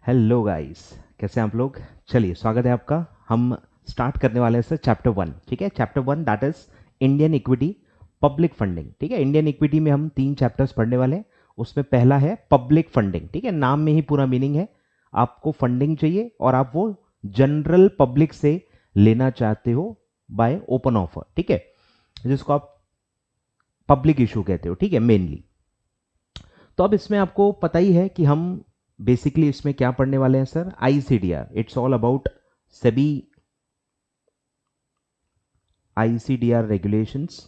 Hello guys, कैसे हैं आप लोग। चलिए, स्वागत है आपका। हम स्टार्ट करने वाले हैं सर चैप्टर 1। ठीक है, chapter 1 that is Indian equity public funding. ठीक है, इंडियन इक्विटी में हम 3 चैप्टर्स पढ़ने वाले हैं। उसमें पहला है पब्लिक फंडिंग। ठीक है, नाम में ही पूरा मीनिंग है, आपको फंडिंग चाहिए और आप वो जनरल पब्लिक से लेना चाहते हो बाय ओपन ऑफर। ठीक है, जिसको आप पब्लिक इशू कहते हो। ठीक है, मेनली तो अब इसमें आपको पता ही है कि हम बेसिकली इसमें क्या पढ़ने वाले हैं sir. ICDR, it's all about SEBI ICDR regulations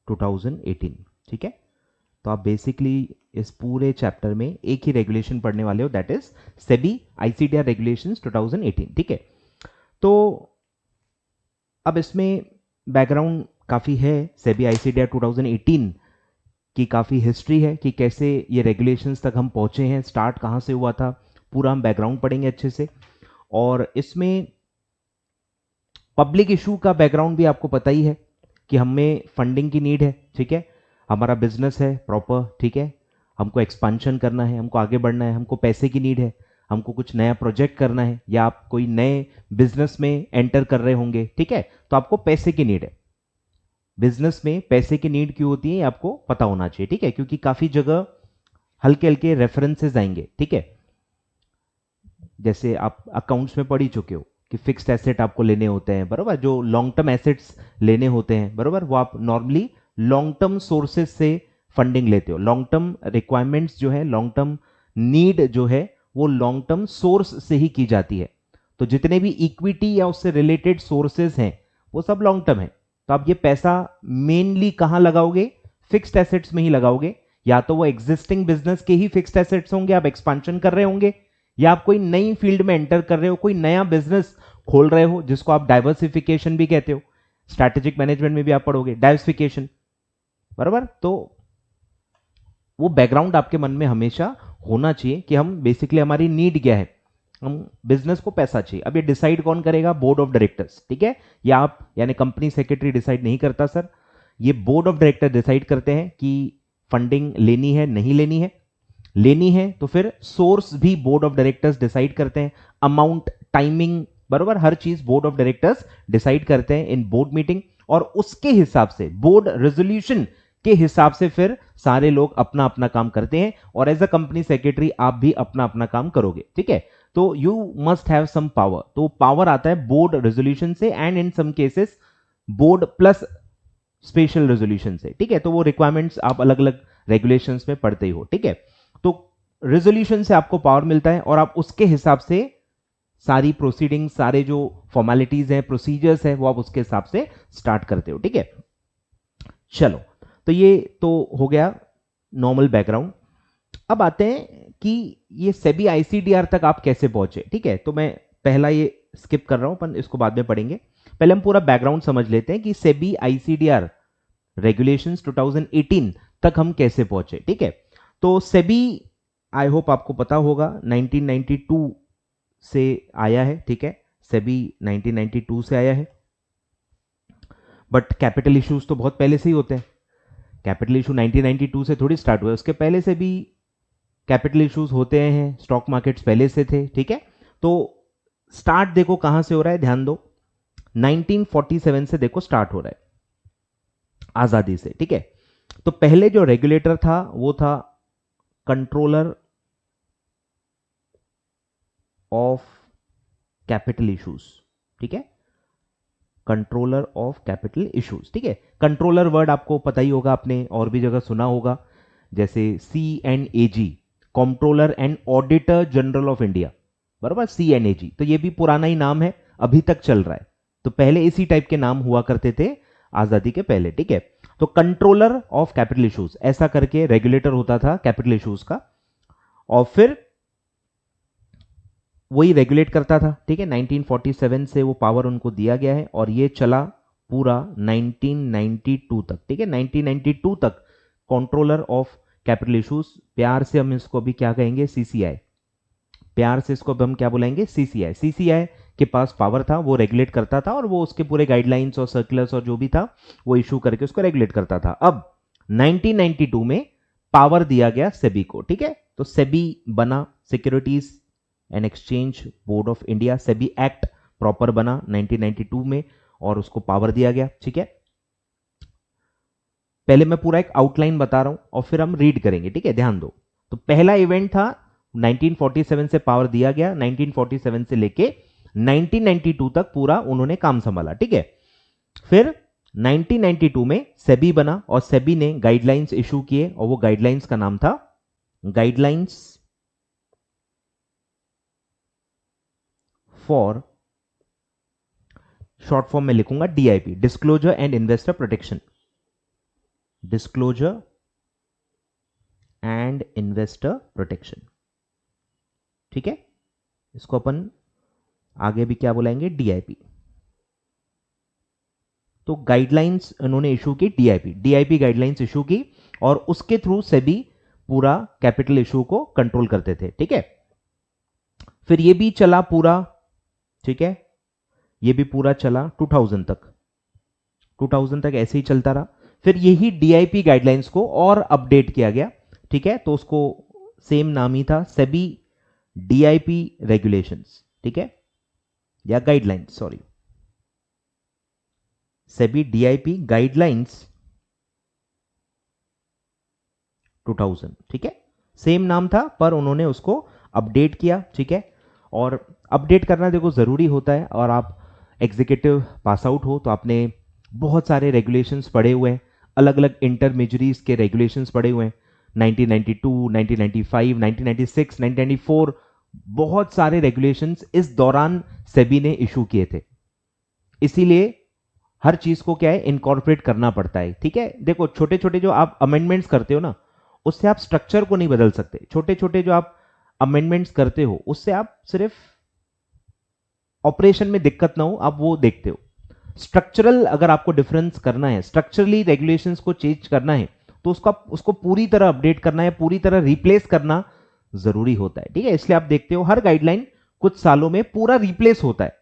2018। ठीक है, तो आप बेसिकली इस पूरे चैप्टर में एक ही रेगुलेशन पढ़ने वाले हो, that is SEBI ICDR regulations 2018। ठीक है, तो अब इसमें बैकग्राउंड काफी है। सेबी आईसीडीआर 2018 की काफ़ी हिस्ट्री है कि कैसे ये रेगुलेशंस तक हम पहुंचे हैं, स्टार्ट कहाँ से हुआ था, पूरा हम बैकग्राउंड पढ़ेंगे अच्छे से। और इसमें पब्लिक इशू का बैकग्राउंड भी आपको पता ही है कि हमें फंडिंग की नीड है। ठीक है, हमारा बिजनेस है प्रॉपर। ठीक है, हमको एक्सपांशन करना है, हमको आगे बढ़ना है, हमको पैसे की नीड है, हमको कुछ नया प्रोजेक्ट करना है, या आप कोई नए बिजनेस में एंटर कर रहे होंगे। ठीक है, तो आपको पैसे की नीड है। बिजनेस में पैसे की नीड क्यों होती है ये आपको पता होना चाहिए। ठीक है, क्योंकि काफी जगह हल्के हल्के रेफरेंसेस आएंगे। ठीक है, जैसे आप अकाउंट्स में पढ़ ही चुके हो कि फिक्स्ड एसेट आपको लेने होते हैं, बरोबर। जो लॉन्ग टर्म एसेट्स लेने होते हैं, बरोबर, वो आप नॉर्मली लॉन्ग टर्म सोर्सेज से फंडिंग लेते हो। लॉन्ग टर्म रिक्वायरमेंट्स जो है, लॉन्ग टर्म नीड जो है, वो लॉन्ग टर्म सोर्स से ही की जाती है। तो जितने भी इक्विटी या उससे रिलेटेड सोर्सेज हैं वो सब लॉन्ग टर्म है। तो आप ये पैसा मेनली कहां लगाओगे? फिक्स्ड एसेट्स में ही लगाओगे। या तो वो एग्जिस्टिंग बिजनेस के ही फिक्स्ड एसेट्स होंगे, आप एक्सपांशन कर रहे होंगे, या आप कोई नई फील्ड में एंटर कर रहे हो, कोई नया बिजनेस खोल रहे हो, जिसको आप डाइवर्सिफिकेशन भी कहते हो। स्ट्रैटेजिक मैनेजमेंट में भी आप पढ़ोगे डाइवर्सिफिकेशन, बराबर। तो वो बैकग्राउंड आपके मन में हमेशा होना चाहिए कि हम बेसिकली हमारी नीड क्या है, हम बिजनेस को पैसा चाहिए। अब ये डिसाइड कौन करेगा? Board of directors. ठीक है, या आप यानी कंपनी सेक्रेटरी डिसाइड नहीं करता सर, ये बोर्ड ऑफ डायरेक्टर डिसाइड करते हैं कि फंडिंग लेनी है नहीं लेनी है। लेनी है तो फिर सोर्स भी बोर्ड ऑफ डायरेक्टर्स डिसाइड करते हैं, अमाउंट, टाइमिंग, बरोबर, हर चीज बोर्ड ऑफ डायरेक्टर्स डिसाइड करते हैं इन बोर्ड मीटिंग। और उसके हिसाब से बोर्ड रेजोल्यूशन के हिसाब से फिर सारे लोग अपना अपना काम करते हैं, और एज अ कंपनी सेक्रेटरी आप भी अपना अपना काम करोगे। ठीक है, तो you must have some power. तो पावर आता है बोर्ड रेजोल्यूशन से, and in some cases board plus special resolution से। ठीक है, तो वो रिक्वायरमेंट्स आप अलग अलग रेगुलेशंस में पढ़ते ही हो। ठीक है, तो रेजोल्यूशन से आपको पावर मिलता है और आप उसके हिसाब से सारी प्रोसीडिंग, सारे जो फॉर्मेलिटीज हैं, प्रोसीजर्स हैं, वो आप उसके हिसाब से स्टार्ट करते हो। ठीक है, चलो, तो ये तो हो गया नॉर्मल बैकग्राउंड। अब आते हैं कि ये सेबी आईसीडीआर तक आप कैसे पहुंचे। ठीक है, तो मैं पहला ये स्किप कर रहा हूं, पर इसको बाद में पढ़ेंगे। पहले हम पूरा बैकग्राउंड समझ लेते हैं कि सेबी आईसीडीआर रेगुलेशंस 2018 तक हम कैसे पहुंचे। ठीक है, तो सेबी, आई होप आपको पता होगा, 1992 से आया है। ठीक है, सेबी 1992 से आया है, बट कैपिटल इश्यूज तो बहुत पहले से ही होते हैं। कैपिटल इशू 1992 से थोड़ी स्टार्ट हुआ, उसके पहले से भी कैपिटल इश्यूज होते हैं, स्टॉक मार्केट्स पहले से थे। ठीक है, तो स्टार्ट देखो कहां से हो रहा है, ध्यान दो, 1947 से देखो स्टार्ट हो रहा है, आजादी से। ठीक है, तो पहले जो रेगुलेटर था वो था कंट्रोलर ऑफ कैपिटल इश्यूज। ठीक है, कंट्रोलर ऑफ कैपिटल इश्यूज। ठीक है, कंट्रोलर वर्ड आपको पता ही होगा, आपने और भी जगह सुना होगा, जैसे CNAG, controller and auditor general of India, बराबर, CNAG। तो ये भी पुराना ही नाम है, अभी तक चल रहा है। तो पहले इसी टाइप के नाम हुआ करते थे आजादी के पहले। ठीक है, तो कंट्रोलर ऑफ कैपिटल इश्यूज ऐसा करके रेगुलेटर होता था कैपिटल इश्यूज का, और फिर वही रेगुलेट करता था। ठीक है, 1947 से वो पावर उनको दिया गया है, और ये चला पूरा 1992 तक। ठीक है, 1992 तक कंट्रोलर ऑफ कैपिटल इश्यूज, प्यार से हम इसको अभी क्या कहेंगे, CCI, प्यार से इसको हम क्या बुलाएंगे, CCI। CCI के पास पावर था, वो रेगुलेट करता था, और वो उसके पूरे गाइडलाइंस और सर्कुलर्स और जो भी था वो इशू करके उसको रेगुलेट करता था। अब 1992 में पावर दिया गया सेबी को। ठीक है, तो सेबी बना, securities and exchange board of India, SEBI act proper बना 1992 में और उसको पावर दिया गया। ठीक है, पहले मैं पूरा एक आउटलाइन बता रहा हूं और फिर हम रीड करेंगे। ठीक है, ध्यान दो। तो पहला इवेंट था 1947 से पावर दिया गया, 1947 से लेके 1992 तक पूरा उन्होंने काम संभाला। ठीक है, फिर 1992 में सेबी बना और सेबी ने गाइडलाइंस इशू किए और वो गाइडलाइंस का नाम था गाइडलाइंस फॉर, शॉर्ट फॉर्म में लिखूंगा DIP, disclosure and investor protection, disclosure and investor protection. ठीक है, इसको अपन आगे भी क्या बुलाएंगे, डीआईपी। तो गाइडलाइंस उन्होंने इशू की, डीआईपी गाइडलाइंस इशू की और उसके थ्रू सेबी पूरा कैपिटल इशू को कंट्रोल करते थे। ठीक है, फिर ये भी चला पूरा। ठीक है, ये भी पूरा चला 2000 तक, 2000 तक ऐसे ही चलता रहा। फिर यही डीआईपी गाइडलाइंस को और अपडेट किया गया। ठीक है, तो उसको सेम नाम ही था, सेबी डीआईपी रेगुलेशंस। ठीक है, या guidelines, sorry, SEBI DIP guidelines 2000। ठीक है, सेम नाम था पर उन्होंने उसको अपडेट किया। ठीक है, और अपडेट करना देखो जरूरी होता है, और आप एग्जीक्यूटिव पास आउट हो तो आपने बहुत सारे रेगुलेशंस पढ़े हुए हैं, अलग अलग इंटरमीडियरीज के रेगुलेशंस पढ़े हुए हैं, 1992, 1995, 1996, 1994, बहुत सारे रेगुलेशंस इस दौरान सेबी ने इशू किए थे। इसीलिए हर चीज को क्या है, इनकॉर्पोरेट करना पड़ता है। ठीक है, देखो छोटे छोटे जो आप अमेंडमेंट्स करते हो ना, उससे आप स्ट्रक्चर को नहीं बदल सकते। छोटे छोटे जो आप अमेंडमेंट्स करते हो उससे आप सिर्फ ऑपरेशन में दिक्कत ना हो, आप वो देखते हो। स्ट्रक्चरल अगर आपको डिफरेंस करना है, स्ट्रक्चरली रेगुलेशंस को चेंज करना है, तो उसको पूरी तरह अपडेट करना है, पूरी तरह रिप्लेस करना जरूरी होता है। ठीक है, इसलिए आप देखते हो हर गाइडलाइन कुछ सालों में पूरा रिप्लेस होता है,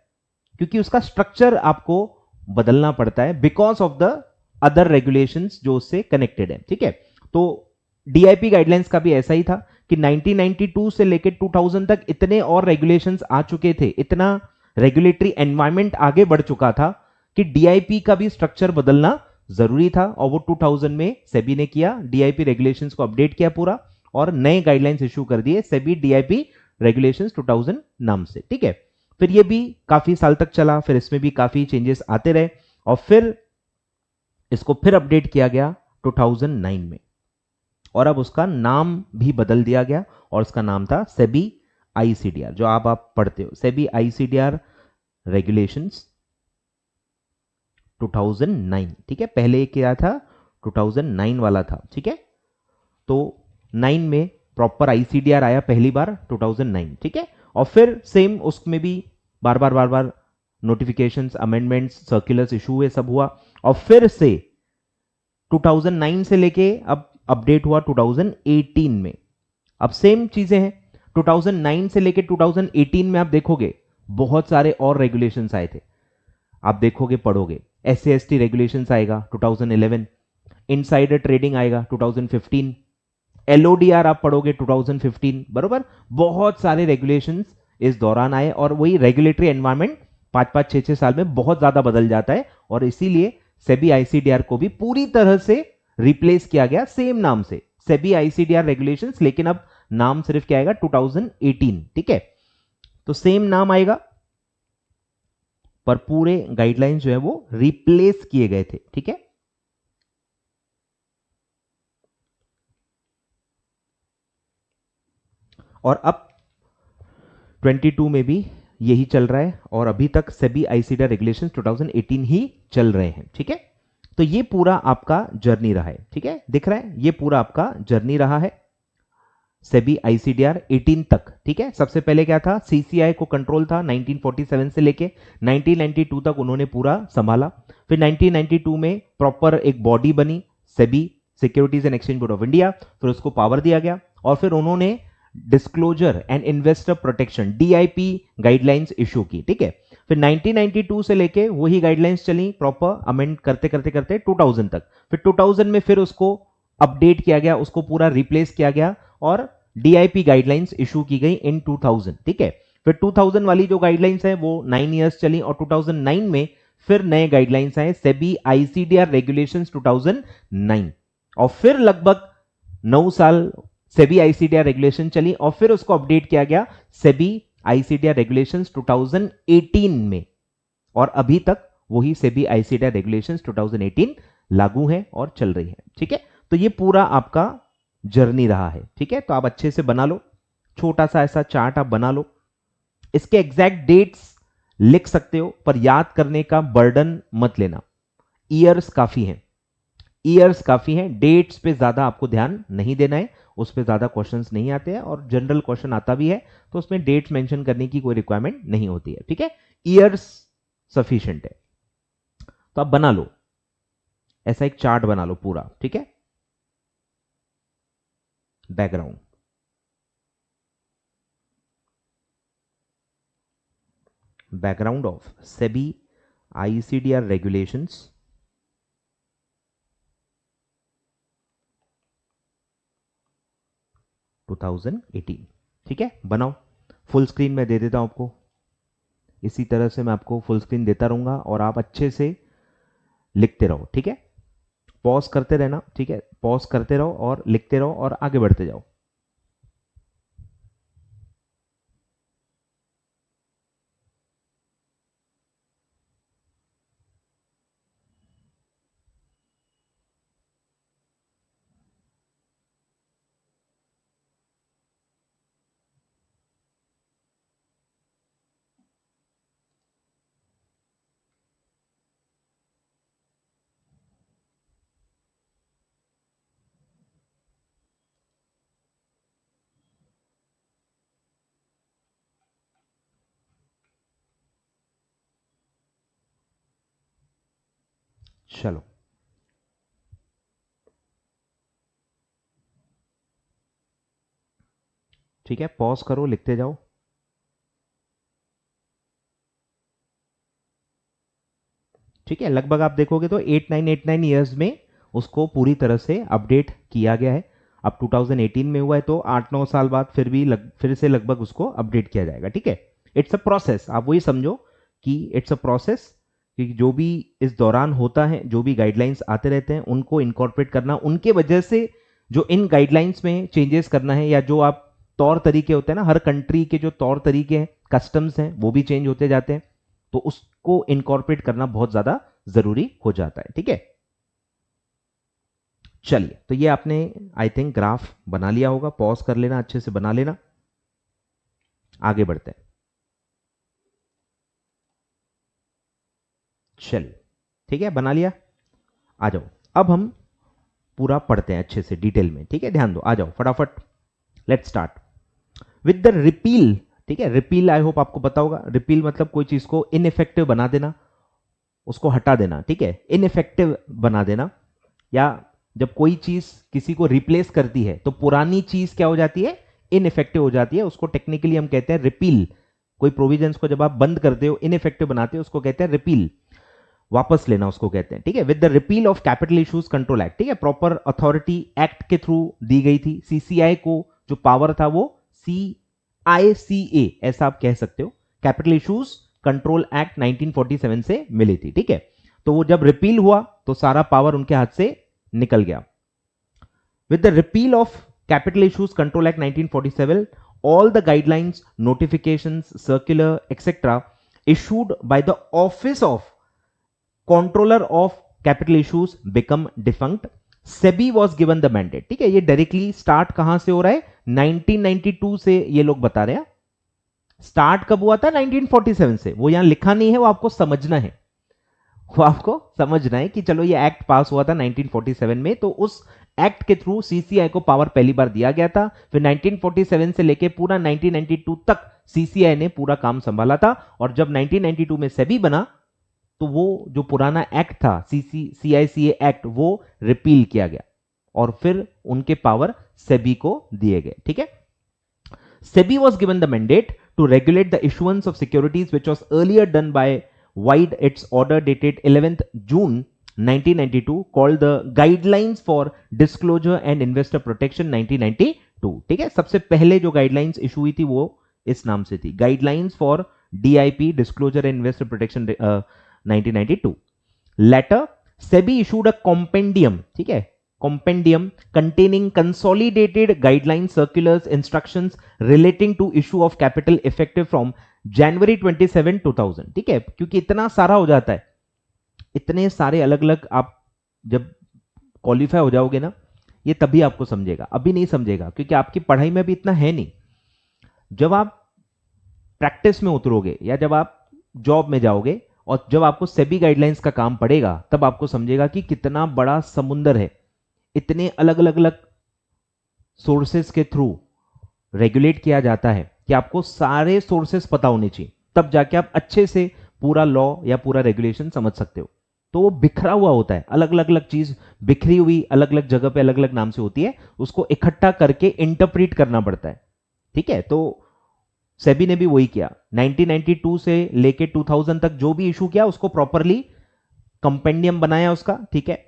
क्योंकि उसका स्ट्रक्चर आपको बदलना पड़ता है because of the other regulations जो उससे कनेक्टेड है। ठीक है, तो डीआईपी गाइडलाइंस का भी ऐसा ही था कि 1992 से लेकर 2000 तक इतने और रेगुलेशंस आ चुके थे, इतना रेगुलेटरी एनवायरनमेंट आगे बढ़ चुका था कि डीआईपी का भी स्ट्रक्चर बदलना जरूरी था, और वो 2000 में सेबी ने किया, डीआईपी रेगुलेशंस को अपडेट किया पूरा और नए गाइडलाइंस इशू कर दिए, सेबी डीआईपी रेगुलेशंस 2000 नाम से। ठीक है, फिर ये भी काफी साल तक चला, फिर इसमें भी काफी चेंजेस आते रहे और फिर इसको फिर अपडेट किया गया 2009 में, और अब उसका नाम भी बदल दिया गया और उसका नाम था सेबी आईसीडीआर, जो आप पढ़ते हो, सेबी आईसीडीआर रेगुलेशंस 2009। ठीक है, पहले क्या था, 2009 वाला था। ठीक है, तो 9 में प्रॉपर आईसीडीआर आया पहली बार 2009। ठीक है, और फिर सेम उसमें भी बार बार नोटिफिकेशंस, अमेंडमेंट्स, सर्कुलर्स इशू हुए, सब हुआ, और फिर से 2009 से लेके अब अपडेट हुआ 2018 में। अब सेम चीजें हैं, 2009 से लेके 2018 में आप देखोगे बहुत सारे और रेगुलेशंस आए थे, आप देखोगे पढ़ोगे, एससी/एसटी रेगुलेशंस आएगा 2011, इनसाइडर ट्रेडिंग आएगा 2015, एलओडीआर आप पढ़ोगे 2015, बरोबर, बहुत सारे रेगुलेशंस इस दौरान आए, और वही रेगुलेटरी एनवायरनमेंट 5-5, 6-6 साल में बहुत ज्यादा बदल जाता है, और इसीलिए सेबी आईसीडीआर को भी पूरी तरह से रिप्लेस किया गया सेम नाम से, सेबी आईसीडीआर रेगुलेशंस, लेकिन अब नाम सिर्फ क्या आएगा, 2018। ठीक है, तो सेम नाम आएगा पर पूरे गाइडलाइंस जो है वो रिप्लेस किए गए थे। ठीक है, और अब 22 में भी यही चल रहा है, और अभी तक सेबी आईसीडीआर रेगुलेशंस 2018 ही चल रहे हैं। ठीक है, तो ये पूरा आपका जर्नी रहा है। ठीक है, दिख रहा है, ये पूरा आपका जर्नी रहा है सेबी आईसीडीआर 18 तक। ठीक है, सबसे पहले क्या था, सीसीआई को कंट्रोल था 1947 से लेके 1992 तक उन्होंने पूरा संभाला। फिर 1992 में प्रॉपर एक बॉडी बनी, SEBI securities and exchange board of India, फिर उसको पावर दिया गया, और फिर उन्होंने disclosure and investor protection DIP guidelines issue की। ठीक है, फिर 1992 से लेके वही गाइडलाइंस चली प्रॉपर, अमेंड करते करते करते 2000 तक, फिर 2000 में फिर उसको अपडेट किया गया, उसको पूरा रिप्लेस किया गया, और डीआईपी गाइडलाइंस इशू की गई इन 2000, ठीक है। फिर 2000 वाली जो गाइडलाइंस है वो 9 इयर्स चली और 2009 में फिर नए गाइडलाइंस आए, सेबी आईसीडीआर रेगुलेशंस 2009, और फिर लगभग 9 साल सेबी आईसीडीआर रेगुलेशन चली और फिर उसको अपडेट किया गया सेबी आईसीडीआर रेगुलेशंस 2018 में, और अभी तक वही सेबी आईसीडीआर रेगुलेशंस 2018 लागू है और चल रही है, ठीक है। तो ये पूरा आपका जर्नी रहा है, ठीक है। तो आप अच्छे से बना लो, छोटा सा ऐसा चार्ट आप बना लो, इसके एग्जैक्ट डेट्स लिख सकते हो, पर याद करने का बर्डन मत लेना। ईयर्स काफी हैं, ईयर्स काफी हैं, डेट्स पे ज्यादा आपको ध्यान नहीं देना है, उस पे ज्यादा क्वेश्चंस नहीं आते हैं, और जनरल क्वेश्चन आता भी है तो उसमें डेट्स मेंशन करने की कोई रिक्वायरमेंट नहीं होती है, ठीक है। ईयर्स सफिशिएंट है। तो आप बना लो, ऐसा एक चार्ट बना लो पूरा, ठीक है। Background, background of SEBI ICDR regulations 2018, ठीक है। बनाओ, फुल स्क्रीन में दे देता हूं आपको, इसी तरह से मैं आपको फुल स्क्रीन देता रहूंगा और आप अच्छे से लिखते रहो, ठीक है। पॉज करते रहना, ठीक है, पॉज करते रहो और लिखते रहो और आगे बढ़ते जाओ। चलो, ठीक है, पॉज करो, लिखते जाओ। ठीक है, लगभग आप देखोगे तो 8 9 ईयर्स में उसको पूरी तरह से अपडेट किया गया है। अब 2018 में हुआ है तो 8 9 साल बाद फिर से लगभग उसको अपडेट किया जाएगा, ठीक है। इट्स अ प्रोसेस, आप वही समझो कि इट्स अ प्रोसेस, कि जो भी इस दौरान होता है, जो भी गाइडलाइंस आते रहते हैं उनको इनकॉर्पोरेट करना, उनके वजह से जो इन गाइडलाइंस में चेंजेस करना है, या जो आप तौर तरीके होते हैं ना, हर कंट्री के जो तौर तरीके हैं, कस्टम्स हैं, वो भी चेंज होते जाते हैं, तो उसको इनकॉर्पोरेट करना बहुत ज्यादा जरूरी हो जाता है, ठीक है। चलिए, तो ये आपने आई थिंक ग्राफ बना लिया होगा, पॉज कर लेना, अच्छे से बना लेना, आगे बढ़ते हैं। चलिए, ठीक है, बना लिया, आ जाओ। अब हम पूरा पढ़ते हैं अच्छे से डिटेल में, ठीक है, ध्यान दो, आ जाओ फटाफट। Let's start with the repeal, ठीक है। रिपील आई होप आपको पता होगा, रिपील मतलब कोई चीज को इनइफेक्टिव बना देना, उसको हटा देना, ठीक है, इनइफेक्टिव बना देना। या जब कोई चीज किसी को रिप्लेस करती है तो पुरानी चीज क्या हो जाती है, इनइफेक्टिव हो जाती है, उसको टेक्निकली हम कहते हैं रिपील। कोई प्रोविजंस को जब आप बंद करते हो, इनइफेक्टिव बनाते हो, उसको कहते हैं रिपील, वापस लेना उसको कहते हैं, ठीक है। With the repeal of capital issues control act, ठीक है, प्रॉपर अथॉरिटी एक्ट के थ्रू दी गई थी। सीसीआई को जो पावर था वो CICA ऐसा आप कह सकते हो, कैपिटल इश्यूज कंट्रोल एक्ट 1947 से मिली थी, ठीक है। तो वो जब रिपील हुआ तो सारा पावर उनके हाथ से निकल गया। With the repeal of capital issues control act 1947, all the guidelines, notifications, circular, etc. issued by the office of controller of capital issues become defunct. SEBI was given the mandate, ठीक है। ये डायरेक्टली स्टार्ट कहां से हो रहा है, 1992 से ये लोग बता रहे हैं। स्टार्ट कब हुआ था, 1947 से, वो यहां लिखा नहीं है, वो आपको समझना है, वो आपको समझना है कि चलो ये एक्ट पास हुआ था 1947 में, तो उस एक्ट के थ्रू सीसीआई को पावर पहली बार दिया गया था। फिर 1947 से लेके पूरा 1992 तक सीसीआई ने पूरा काम संभाला था, और जब 1992 में सेबी बना तो वो जो पुराना एक्ट था CICA एक्ट, वो रिपील किया गया और फिर उनके पावर सेबी को दिए गए, ठीक है। SEBI was given the mandate to regulate the issuance of securities, which was earlier done by Wyde. Its order dated 11th June 1992 called the Guidelines for Disclosure and Investor Protection 1992, ठीक है, सबसे पहले जो गाइडलाइंस इशू हुई थी वो इस नाम से थी, guidelines for DIP disclosure and investor protection 1992। Later SEBI issued a compendium, ठीक है, compendium containing consolidated guideline circulars instructions relating to issue of capital effective from January 27, 2000, ठीक है, क्योंकि इतना सारा हो जाता है, इतने सारे अलग अलग, आप जब क्वालिफाई हो जाओगे ना, ये तभी आपको समझेगा, अभी नहीं समझेगा, क्योंकि आपकी पढ़ाई में भी इतना है नहीं। जब आप प्रैक्टिस में उतरोगे या जब आप जॉब में जाओगे और जब आपको सेबी गाइडलाइंस का काम पड़ेगा, तब आपको समझेगा कि कितना बड़ा समुंदर है, इतने अलग अलग अलग सोर्सेस के थ्रू रेगुलेट किया जाता है कि आपको सारे सोर्सेस पता होने चाहिए, तब जाके आप अच्छे से पूरा लॉ या पूरा रेगुलेशन समझ सकते हो। तो वो बिखरा हुआ होता है, अलग अलग अलग चीज बिखरी हुई अलग अलग जगह पे अलग अलग नाम से होती है, उसको इकट्ठा करके इंटरप्रीट करना पड़ता है, ठीक है। तो सेबी ने भी वही किया, 1992 से लेके 2000 तक जो भी इशू किया उसको प्रॉपरली कंपेंडियम बनाया उसका, ठीक है,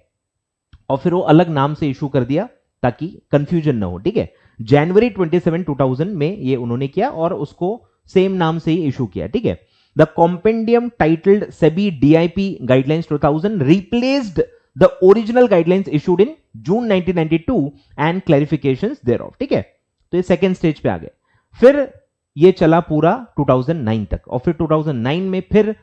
और फिर वो अलग नाम से इशू कर दिया ताकि कंफ्यूजन ना हो, ठीक है। जनवरी 27, 2000 में ये उन्होंने किया और उसको सेम नाम से ही इशू किया, ठीक है। The compendium titled SEBI DIP guidelines 2000 replaced the original guidelines issued in June 1992 and clarifications thereof, ठीक है। तो ये सेकेंड स्टेज पे आ गए। फिर ये चला पूरा 2009 तक, और फिर 2009 में फिर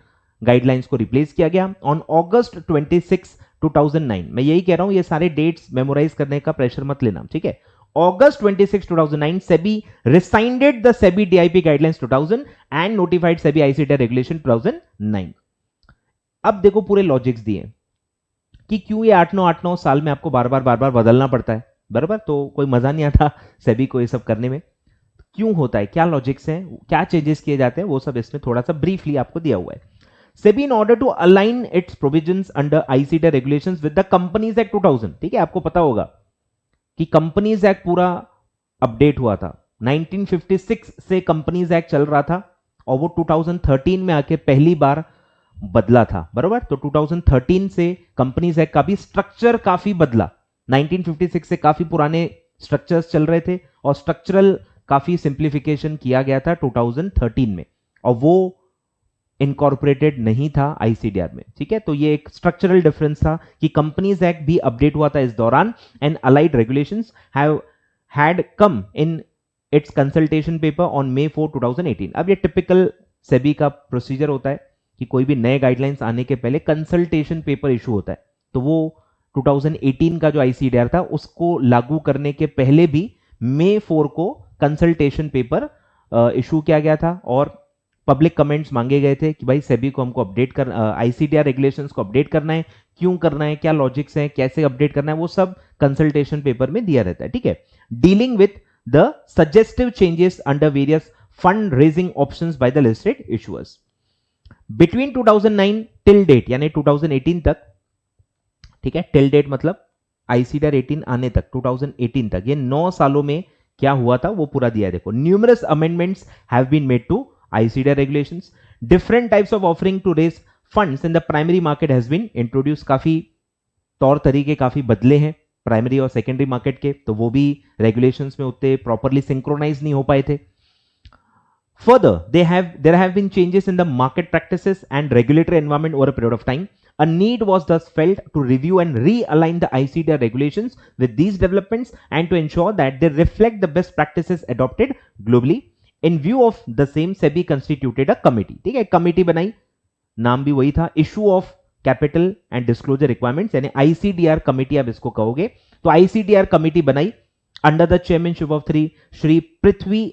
गाइडलाइंस को रिप्लेस किया गया ऑन अगस्त 26, 2009। मैं यही कह रहा हूं, ये सारे डेट्स मेमोराइज करने का प्रेशर मत लेना, ठीक है। August 26, 2009, SEBI rescinded the SEBI DIP guidelines 2000 and notified SEBI ICTR regulation 2009। अब देखो पूरे लॉजिक्स दिए कि क्यों ये 8-9 साल में आपको बार बार बदलना पड़ता है, बराबर, तो कोई मजा नहीं आता सेबी को ये सब करने में, क्यों होता है, क्या लॉजिक्स हैं, क्या चेंजेस किए जाते हैं, वो सब इसमें थोड़ा सा ब्रीफली आपको दिया हुआ है। SEBI in order to align its provisions under ICTR regulations with the Companies Act 2000, ठीक है, आपको पता होगा कि कंपनीज एक्ट पूरा अपडेट हुआ था, 1956 से कंपनीज एक्ट चल रहा था और वो 2013 में आके पहली बार बदला था, बराबर। तो 2013 से कंपनीज एक्ट का भी स्ट्रक्चर काफी बदला, 1956 से काफी पुराने स्ट्रक्चर्स चल रहे थे और स्ट्रक्चरल काफी सिंप्लीफिकेशन किया गया था 2013 में, और वो इनकॉर्पोरेटेड नहीं था आईसीडीआर में, ठीक है। तो ये एक स्ट्रक्चरल डिफरेंस था कि कंपनीज एक्ट भी अपडेट हुआ था इस दौरान and allied regulations have had come in its consultation paper on May 4, 2018। अब ये टिपिकल सेबी का प्रोसीजर होता है कि कोई भी नए गाइडलाइंस आने के पहले कंसल्टेशन पेपर इशू होता है, तो वो 2018 का जो आईसीडीआर था उसको लागू करने के पहले भी May 4 को कंसल्टेशन पेपर इशू किया गया था और पब्लिक कमेंट्स मांगे गए थे कि भाई सेबी को हमको अपडेट कर, आईसीडीआर रेगुलेशंस को अपडेट करना है, क्यों करना है, क्या लॉजिक्स हैं, कैसे अपडेट करना है, वो सब कंसल्टेशन पेपर में दिया रहता है, ठीक है। Dealing with the suggestive changes under various fund raising options by the listed issuers between 2009 till date, यानी 2018 तक, ठीक है, टिल डेट मतलब आईसीडीआर 18 आने तक, 2018 तक, ये 9 सालों में क्या हुआ था वो पूरा दिया है, देखो। Numerous amendments have been made to ICTR regulations, different types of offering to raise funds in the primary market has been introduced, काफी तौर तरीके काफी बदले हैं प्राइमरी और सेकेंडरी मार्केट के, तो वो भी रेगुलेशंस में उतने प्रॉपरली सिंक्रोनाइज नहीं हो पाए थे। Further, there have been changes in the market practices and regulatory environment over a period of time. A need was thus felt to review and realign the ICTR regulations with these developments and to ensure that they reflect the best practices adopted globally. In view of the same, SEBI constituted a committee, ठीक है, committee बनाई, नाम भी वही था, issue of capital and disclosure requirements, यानी ICDR committee आप इसको कहोगे। तो आईसीडीआर कमिटी बनाई under the chairmanship of Shri Prithvi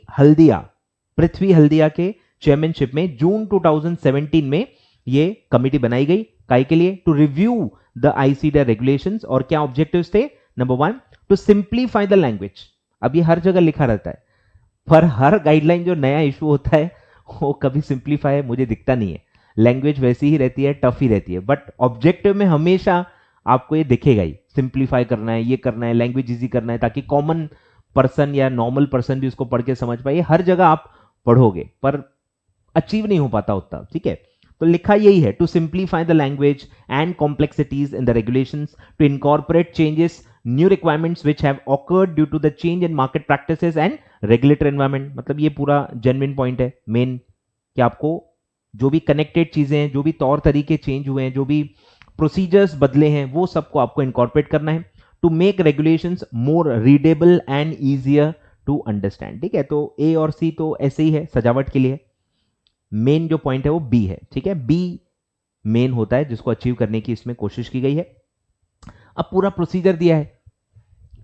Haldia के चेयरमैनशिप में जून 2017 में ये कमिटी बनाई गई, काय के लिए, to review the ICDR regulations, और क्या ऑब्जेक्टिव्स थे, number 1 to simplify the language. अब ये हर जगह लिखा रहता है, पर हर गाइडलाइन जो नया इशू होता है वो कभी सिंप्लीफाई मुझे दिखता नहीं है, लैंग्वेज वैसी ही रहती है, टफ ही रहती है, बट ऑब्जेक्टिव में हमेशा आपको ये दिखेगा ही, सिंप्लीफाई करना है, ये करना है, लैंग्वेज इजी करना है, ताकि कॉमन पर्सन या नॉर्मल पर्सन भी उसको पढ़ के समझ पाए। हर जगह आप पढ़ोगे पर अचीव नहीं हो पाता उतना, ठीक है। तो लिखा यही है, to simplify the language and complexities in the regulations, to incorporate changes new requirements which have occurred due to the change in market practices and regulatory environment. मतलब ये पूरा जेन्युइन पॉइंट है मेन, कि आपको जो भी कनेक्टेड चीजें हैं, जो भी तौर तरीके चेंज हुए हैं, जो भी प्रोसीजर्स बदले हैं, वो सबको आपको इनकॉर्पोरेट करना है to make regulations more readable and easier to understand. ठीक है, तो ए और सी तो ऐसे ही है, सजावट के लिए। मेन जो पॉइंट है वो बी है। ठीक है, बी मेन होता है जिसको अचीव करने की इसमें कोशिश की गई है। अब पूरा प्रोसीजर दिया है,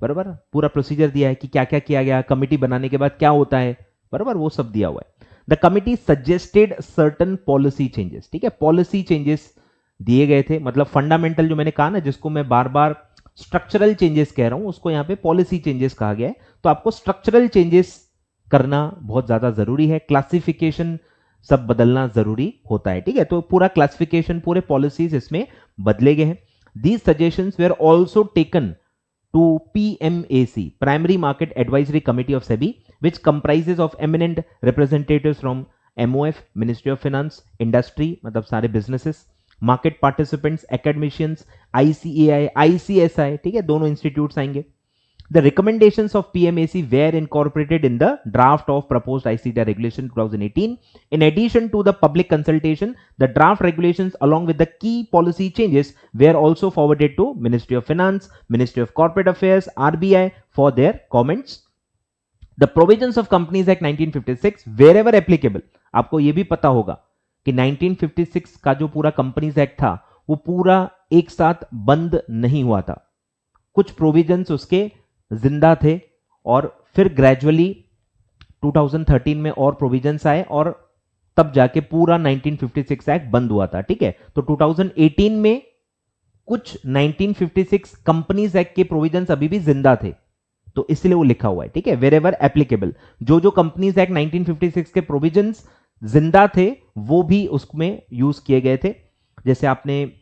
बराबर, पूरा प्रोसीजर दिया है कि क्या क्या किया गया, कमिटी बनाने के बाद क्या होता है, बराबर, वो सब दिया हुआ है। The committee suggested certain policy changes. ठीक है, पॉलिसी चेंजेस दिए गए थे, मतलब फंडामेंटल जो मैंने कहा ना, जिसको मैं बार बार स्ट्रक्चरल चेंजेस कह रहा हूं, उसको यहां पे पॉलिसी चेंजेस कहा गया है। तो आपको स्ट्रक्चरल चेंजेस करना बहुत ज्यादा जरूरी है, क्लासिफिकेशन सब बदलना जरूरी होता है। ठीक है, तो पूरा क्लासिफिकेशन, पूरे पॉलिसीज इसमें बदले गए हैं। These suggestions were also taken to PMAC, Primary Market Advisory Committee of SEBI, which comprises of eminent representatives from MOF, Ministry of Finance, Industry, मतलब सारे businesses, market participants, academicians, ICAI, ICSI, ठीक है, दोनों institutes आएंगे। The recommendations of PMAC were incorporated in the draft of proposed ICDR regulation 2018. In addition to the public consultation, the draft regulations along with the key policy changes were also forwarded to Ministry of Finance, Ministry of Corporate Affairs, RBI for their comments. The provisions of Companies Act 1956 wherever applicable, आपको ये भी पता होगा कि 1956 का जो पूरा companies act था वो पूरा एक साथ बंद नहीं हुआ था, कुछ प्रोविजंस उसके जिंदा थे और फिर ग्रेजुअली 2013 में और प्रोविजंस आए और तब जाके पूरा 1956 एक्ट बंद हुआ था। ठीक है, तो 2018 में कुछ 1956 कंपनीज एक्ट के प्रोविजंस अभी भी जिंदा थे, तो इसलिए वो लिखा हुआ है। ठीक है, वेरेवर एप्लीकेबल, जो जो कंपनीज एक्ट 1956 के प्रोविजंस जिंदा थे वो भी उसमें यूज किए गए थे। जैसे आपने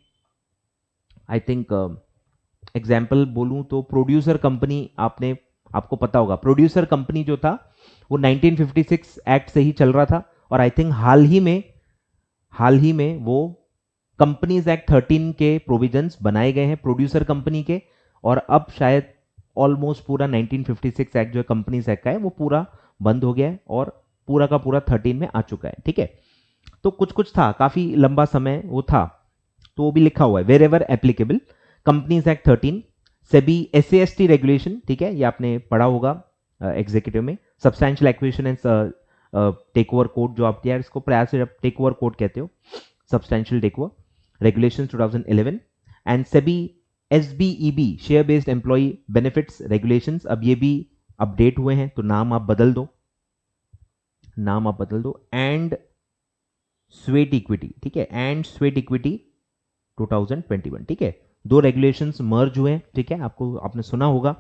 आई थिंक एग्जाम्पल बोलूं तो प्रोड्यूसर कंपनी, आपको पता होगा, प्रोड्यूसर कंपनी जो था वो 1956 एक्ट से ही चल रहा था और आई थिंक हाल ही में वो कंपनीज एक्ट 13 के प्रोविजंस बनाए गए हैं प्रोड्यूसर कंपनी के, और अब शायद ऑलमोस्ट पूरा 1956 एक्ट जो कंपनीज एक्ट का है वो पूरा बंद हो गया है और पूरा का पूरा 13 में आ चुका है। ठीक है, तो कुछ कुछ था, काफी लंबा समय वो था, तो वो भी लिखा हुआ है wherever applicable. Companies act 13, SEBI SAST regulation, ठीक है, ये आपने पढ़ा होगा एग्जीक्यूटिव में, substantial acquisition and take over code, जो आप यार इसको प्रयास से टेक ओवर कोड कहते हो, substantial take over regulations 2011, and SEBI SBEB share based employee benefits regulations, अब ये भी अपडेट हुए हैं, तो नाम आप बदल दो, एंड स्वेट इक्विटी, ठीक है, एंड स्वेट इक्विटी 2021। ठीक है, दो रेगुलेशंस मर्ज हुए हैं। ठीक है, आपने सुना होगा,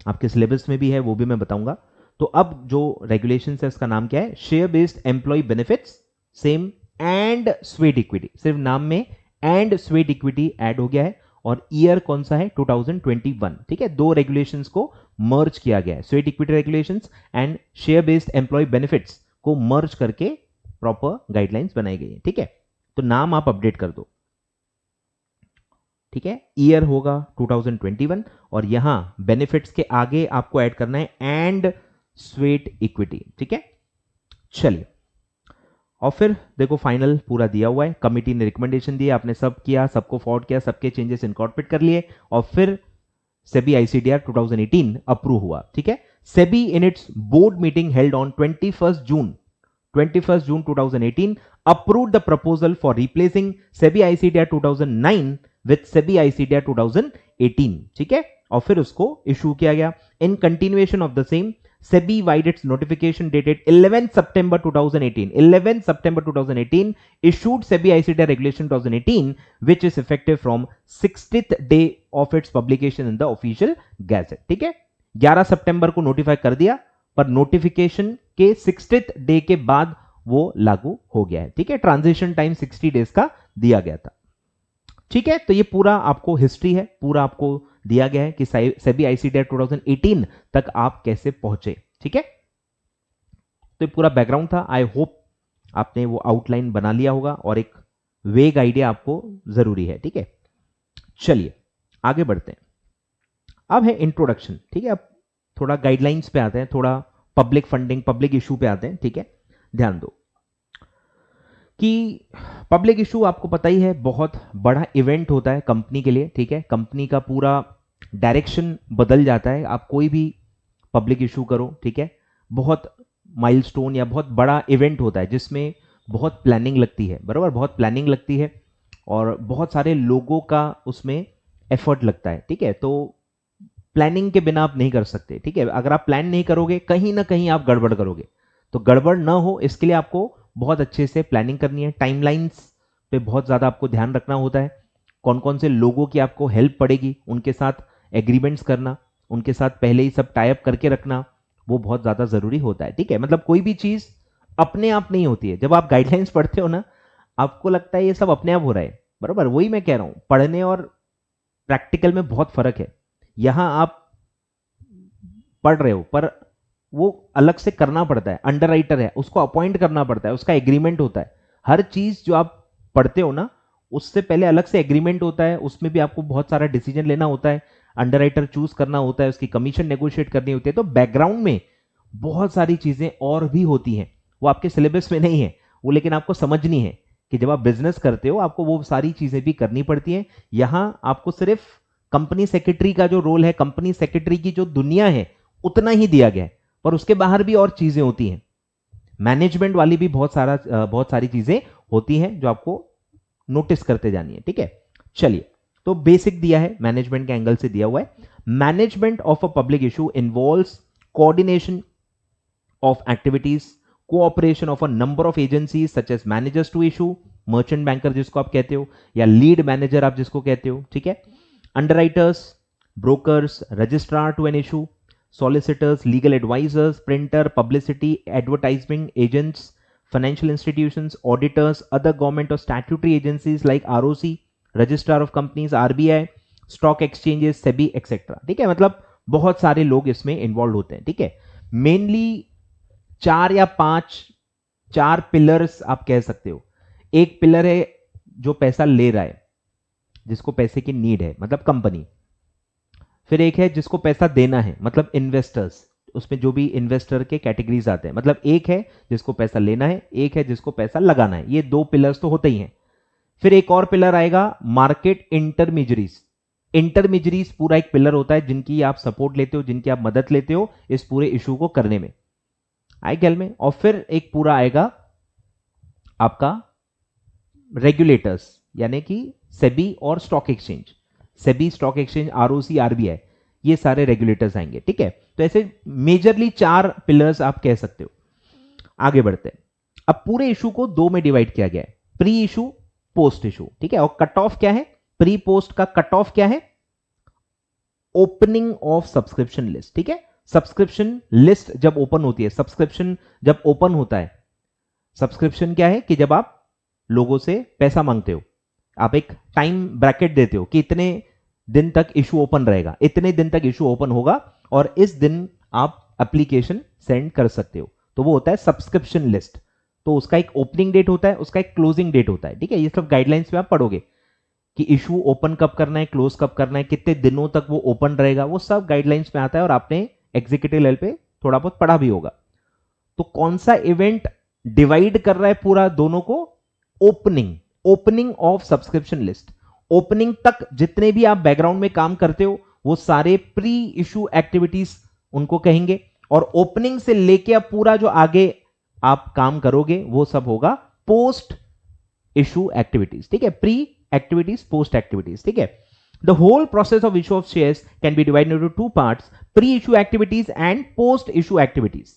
आपके सिलेबस में भी है, वो भी मैं बताऊंगा। तो अब जो रेगुलेशंस है उसका नाम क्या है, share based employee benefits, same, and sweat equity, सिर्फ नाम में एंड स्वेट इक्विटी ऐड हो गया है, और ईयर कौन सा है, 2021। ठीक है, दो रेगुलेशंस को मर्ज किया गया है, sweat equity regulations and share based employee benefits को मर्ज करके प्रॉपर गाइडलाइंस बनाई गई है। ठीक है, तो नाम आप अपडेट कर दो। ठीक है, ईयर होगा 2021 और यहां बेनिफिट्स के आगे आपको ऐड करना है एंड स्वेट इक्विटी। ठीक है, चलिए, और फिर देखो फाइनल पूरा दिया हुआ है, कमिटी ने रिकमेंडेशन दिया, आपने सब किया, सबको फॉरवर्ड किया, सबके चेंजेस इनकॉर्पोरेट कर लिए, और फिर सेबी ICDR 2018 अप्रूव हुआ। ठीक है, SEBI in its board meeting held on 21 June 2018 approved the proposal for replacing SEBI ICDR 2009 with SEBI ICDR 2018। ठीक है, और फिर उसको इशू किया गया। In continuation of the same, SEBI wide its notification dated 11 September 2018 issued SEBI ICDR regulation 2018 which is effective from 60th day of its publication in the official gazette। ठीक है, 11 सितंबर को नोटिफाई कर दिया, पर नोटिफिकेशन के 60th day के बाद वो लागू हो गया है। ठीक है, ट्रांजिशन टाइम 60 डेज का दिया गया था। ठीक है, तो ये पूरा आपको हिस्ट्री है, पूरा आपको दिया गया है कि सेबी ICDR 2018 तक आप कैसे पहुंचे। ठीक है, तो ये पूरा बैकग्राउंड था। आई होप आपने वो आउटलाइन बना लिया होगा और एक वेग आइडिया आपको जरूरी है। ठीक है, चलिए आगे बढ़ते हैं। अब है इंट्रोडक्शन, ठीक है। अब थोड़ा गाइडलाइंस पे आते हैं, थोड़ा पब्लिक फंडिंग, पब्लिक इशू पे आते हैं, ठीक है। ध्यान दो कि पब्लिक इशू आपको पता ही है, बहुत बड़ा इवेंट होता है कंपनी के लिए, ठीक है। कंपनी का पूरा डायरेक्शन बदल जाता है, आप कोई भी पब्लिक इशू करो, ठीक है। बहुत माइलस्टोन या बहुत बड़ा इवेंट होता है जिसमें बहुत प्लानिंग लगती है, बराबर, बहुत प्लानिंग लगती है और बहुत सारे लोगों का उसमें एफर्ट लगता है, ठीक है। तो प्लानिंग के बिना आप नहीं कर सकते, ठीक है। अगर आप प्लान नहीं करोगे कहीं ना कहीं आप गड़बड़ करोगे, तो गड़बड़ ना हो इसके लिए आपको बहुत अच्छे से प्लानिंग करनी है। टाइमलाइंस पे बहुत ज़्यादा आपको ध्यान रखना होता है, कौन कौन से लोगों की आपको हेल्प पड़ेगी, उनके साथ एग्रीमेंट्स करना, उनके साथ पहले ही सब टाई अप करके रखना, वो बहुत ज़्यादा ज़रूरी होता है, ठीक है। मतलब कोई भी चीज़ अपने आप नहीं होती है। जब आप गाइडलाइंस पढ़ते हो ना, आपको लगता है ये सब अपने आप हो रहा है, बराबर। वही मैं कह रहा हूं, पढ़ने और प्रैक्टिकल में बहुत फर्क है। यहां आप पढ़ रहे हो पर वो अलग से करना पड़ता है, अंडरराइटर है, उसको अपॉइंट करना पड़ता है, उसका एग्रीमेंट होता है। हर चीज जो आप पढ़ते हो ना, उससे पहले अलग से एग्रीमेंट होता है, उसमें भी आपको बहुत सारा डिसीजन लेना होता है, अंडरराइटर चूज करना होता है, उसकी कमीशन नेगोशिएट करनी होती है। तो बैकग्राउंड में बहुत सारी चीजें और भी होती हैं, वो आपके सिलेबस में नहीं है वो, लेकिन आपको समझनी है कि जब आप बिजनेस करते हो आपको वो सारी चीजें भी करनी पड़ती हैं। यहां आपको सिर्फ कंपनी सेक्रेटरी का जो रोल है, कंपनी सेक्रेटरी की जो दुनिया है, उतना ही दिया गया है, पर उसके बाहर भी और चीजें होती हैं। मैनेजमेंट वाली भी बहुत सारी चीजें होती हैं जो आपको नोटिस करते जानी है, ठीक है। चलिए, तो बेसिक दिया है, मैनेजमेंट के एंगल से दिया हुआ है। Management of a public issue involves coordination of activities, cooperation of a number of agencies such as managers to issue, merchant banker जिसको आप कहते हो, या लीड मैनेजर आप जिसको कहते हो, ठीक है। Underwriters, brokers, registrar to an issue, solicitors, legal advisors, printer, publicity, advertising agents, financial institutions, auditors, other government or statutory agencies like ROC, registrar of companies, RBI, stock exchanges, SEBI, etc. ठीक है, मतलब बहुत सारे लोग इसमें involve होते हैं, ठीक है। मेनली 4 या 5 4 पिलर्स आप कह सकते हो। एक पिलर है जो पैसा ले रहा है, जिसको पैसे की नीड है, मतलब कंपनी। फिर एक है जिसको पैसा देना है, मतलब इन्वेस्टर्स, उसमें जो भी इन्वेस्टर के कैटेगरीज आते हैं। मतलब एक है जिसको पैसा लेना है, एक है जिसको पैसा लगाना है। ये 2 पिलर्स तो होते ही हैं। फिर एक और पिलर आएगा मार्केट इंटरमीडियरीज। इंटरमीडियरीज पूरा एक पिलर होता है जिनकी आप सपोर्ट लेते हो, जिनकी आप मदद लेते हो इस पूरे इशू को करने में, आई ख्याल में। और फिर एक पूरा आएगा आपका रेगुलेटर्स, यानी कि सेबी और stock exchange, SEBI, stock exchange, ROC, RBI, ये सारे रेगुलेटर्स आएंगे, ठीक है। तो ऐसे मेजरली 4 पिलर्स आप कह सकते हो। आगे बढ़ते हैं। अब पूरे इशू को 2 में डिवाइड किया गया है, प्री इशू, पोस्ट इशू, ठीक है। और कट ऑफ क्या है, प्री पोस्ट का कट ऑफ क्या है, ओपनिंग ऑफ सब्सक्रिप्शन लिस्ट, ठीक है। सब्सक्रिप्शन लिस्ट जब ओपन होती है, सब्सक्रिप्शन जब ओपन होता है, सब्सक्रिप्शन क्या है कि जब आप लोगों से पैसा मांगते हो, आप एक टाइम ब्रैकेट देते हो कि इतने दिन तक इशू ओपन रहेगा, इतने दिन तक इशू ओपन होगा और इस दिन आप एप्लीकेशन सेंड कर सकते हो, तो वो होता है सब्सक्रिप्शन लिस्ट। तो उसका एक ओपनिंग डेट होता है, उसका एक क्लोजिंग डेट होता है, ठीक है। ये सब गाइडलाइंस में आप पढ़ोगे कि इशू ओपन कब करना है, क्लोज कब करना है, कितने दिनों तक वो ओपन रहेगा, वो सब गाइडलाइंस में आता है और आपने एग्जीक्यूटिव लेवल पे थोड़ा बहुत पढ़ा भी होगा। तो कौन सा इवेंट डिवाइड कर रहा है पूरा दोनों को, opening, opening of subscription list. Opening तक जितने भी आप बैकग्राउंड में काम करते हो वो सारे प्री इशू एक्टिविटीज उनको कहेंगे, और ओपनिंग से लेके अब पूरा जो आगे आप काम करोगे वो सब होगा पोस्ट इशू एक्टिविटीज, ठीक है। प्री एक्टिविटीज, पोस्ट एक्टिविटीज, ठीक है। The whole process of issue of shares can be divided into 2 parts, pre-issue activities and post-issue activities.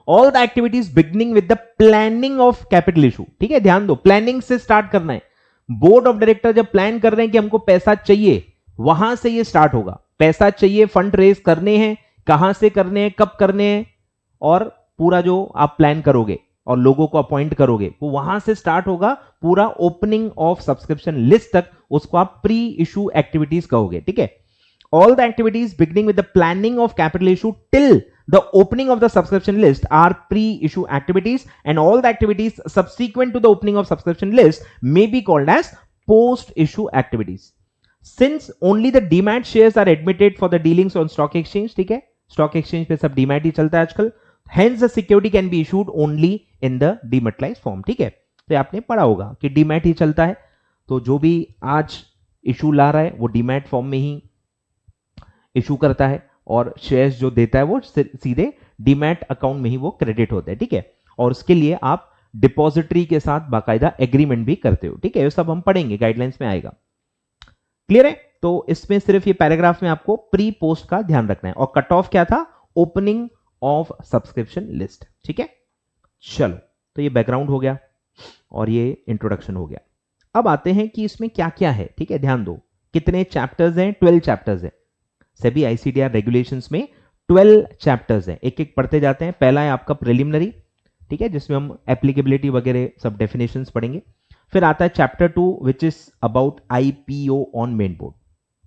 All the activities beginning with the planning of capital issue, ठीक है। ध्यान दो, planning से start करना है। Board of director जब plan कर रहे हैं कि हमको पैसा चाहिए, वहां से ये स्टार्ट होगा। पैसा चाहिए, फंड रेज करने हैं, कहां से करने हैं, कब करने हैं, और पूरा जो आप प्लान करोगे और लोगों को अपॉइंट करोगे वो वहां से स्टार्ट होगा। पूरा ओपनिंग ऑफ सब्सक्रिप्शन लिस्ट तक उसको आप प्री इशू एक्टिविटीज कहोगे, ठीक है। All the activities beginning with the planning of capital issue till the opening of the subscription list are pre issue activities, and all the activities subsequent to the opening of subscription list may be called as post issue activities. Since only the demat shares are admitted for the dealings on stock exchange, ठीक है, stock exchange पे सब demat ही चलता है आजकल, hence the security can be issued only in the dematerialized form, ठीक है। तो आपने पढ़ा होगा कि डीमैट ही चलता है, तो जो भी आज इशू ला रहा है वो डीमैट फॉर्म में ही इशू करता है, और शेयर्स जो देता है वो सीधे डीमैट अकाउंट में ही वो क्रेडिट होते हैं, ठीक है। और उसके लिए आप डिपॉजिटरी के साथ बाकायदा एग्रीमेंट भी करते हो, ठीक है। ये सब हम पढ़ेंगे, गाइडलाइंस में आएगा, क्लियर है। तो इसमें सिर्फ ये पैराग्राफ में आपको प्री पोस्ट का ध्यान रखना है, और कट ऑफ क्या था, ओपनिंग ऑफ सब्सक्रिप्शन लिस्ट, ठीक है। चलो, तो ये बैकग्राउंड हो गया और ये इंट्रोडक्शन हो गया। अब आते हैं कि इसमें क्या क्या है, ठीक है, ध्यान दो। कितने चैप्टर्स हैं, 12 चैप्टर्स हैं। सभी आईसीडीआर रेगुलेशंस में 12 चैप्टर्स हैं, एक एक पढ़ते जाते हैं। पहला है आपका प्रिलिमिनरी, ठीक है, जिसमें हम एप्लीकेबिलिटी वगैरह सब डेफिनेशंस पढ़ेंगे। फिर आता है chapter 2 which is about IPO on main board.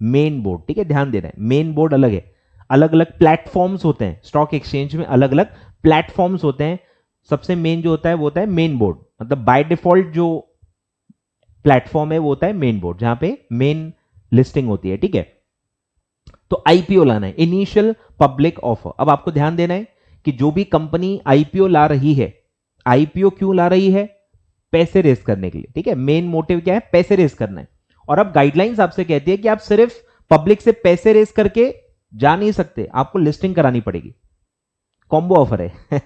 Main board, ठीक है, ध्यान देना है, मेन बोर्ड अलग है, अलग अलग प्लेटफॉर्म्स होते हैं स्टॉक एक्सचेंज में, अलग अलग प्लेटफॉर्म्स होते हैं। सबसे मेन जो होता है वो होता है मेन बोर्ड, मतलब बाय डिफॉल्ट जो प्लेटफॉर्म है वो होता है मेन बोर्ड, जहां पे मेन लिस्टिंग होती है, ठीक है। तो आईपीओ लाना है, इनिशियल पब्लिक ऑफर। अब आपको ध्यान देना है कि जो भी कंपनी आईपीओ ला रही है, आईपीओ क्यों ला रही है, पैसे रेस करने के लिए, ठीक है। मेन मोटिव क्या है, पैसे रेस करना है। और अब गाइडलाइंस आपसे कहती है कि आप सिर्फ पब्लिक से पैसे रेस करके जा नहीं सकते, आपको लिस्टिंग करानी पड़ेगी। कॉम्बो ऑफर है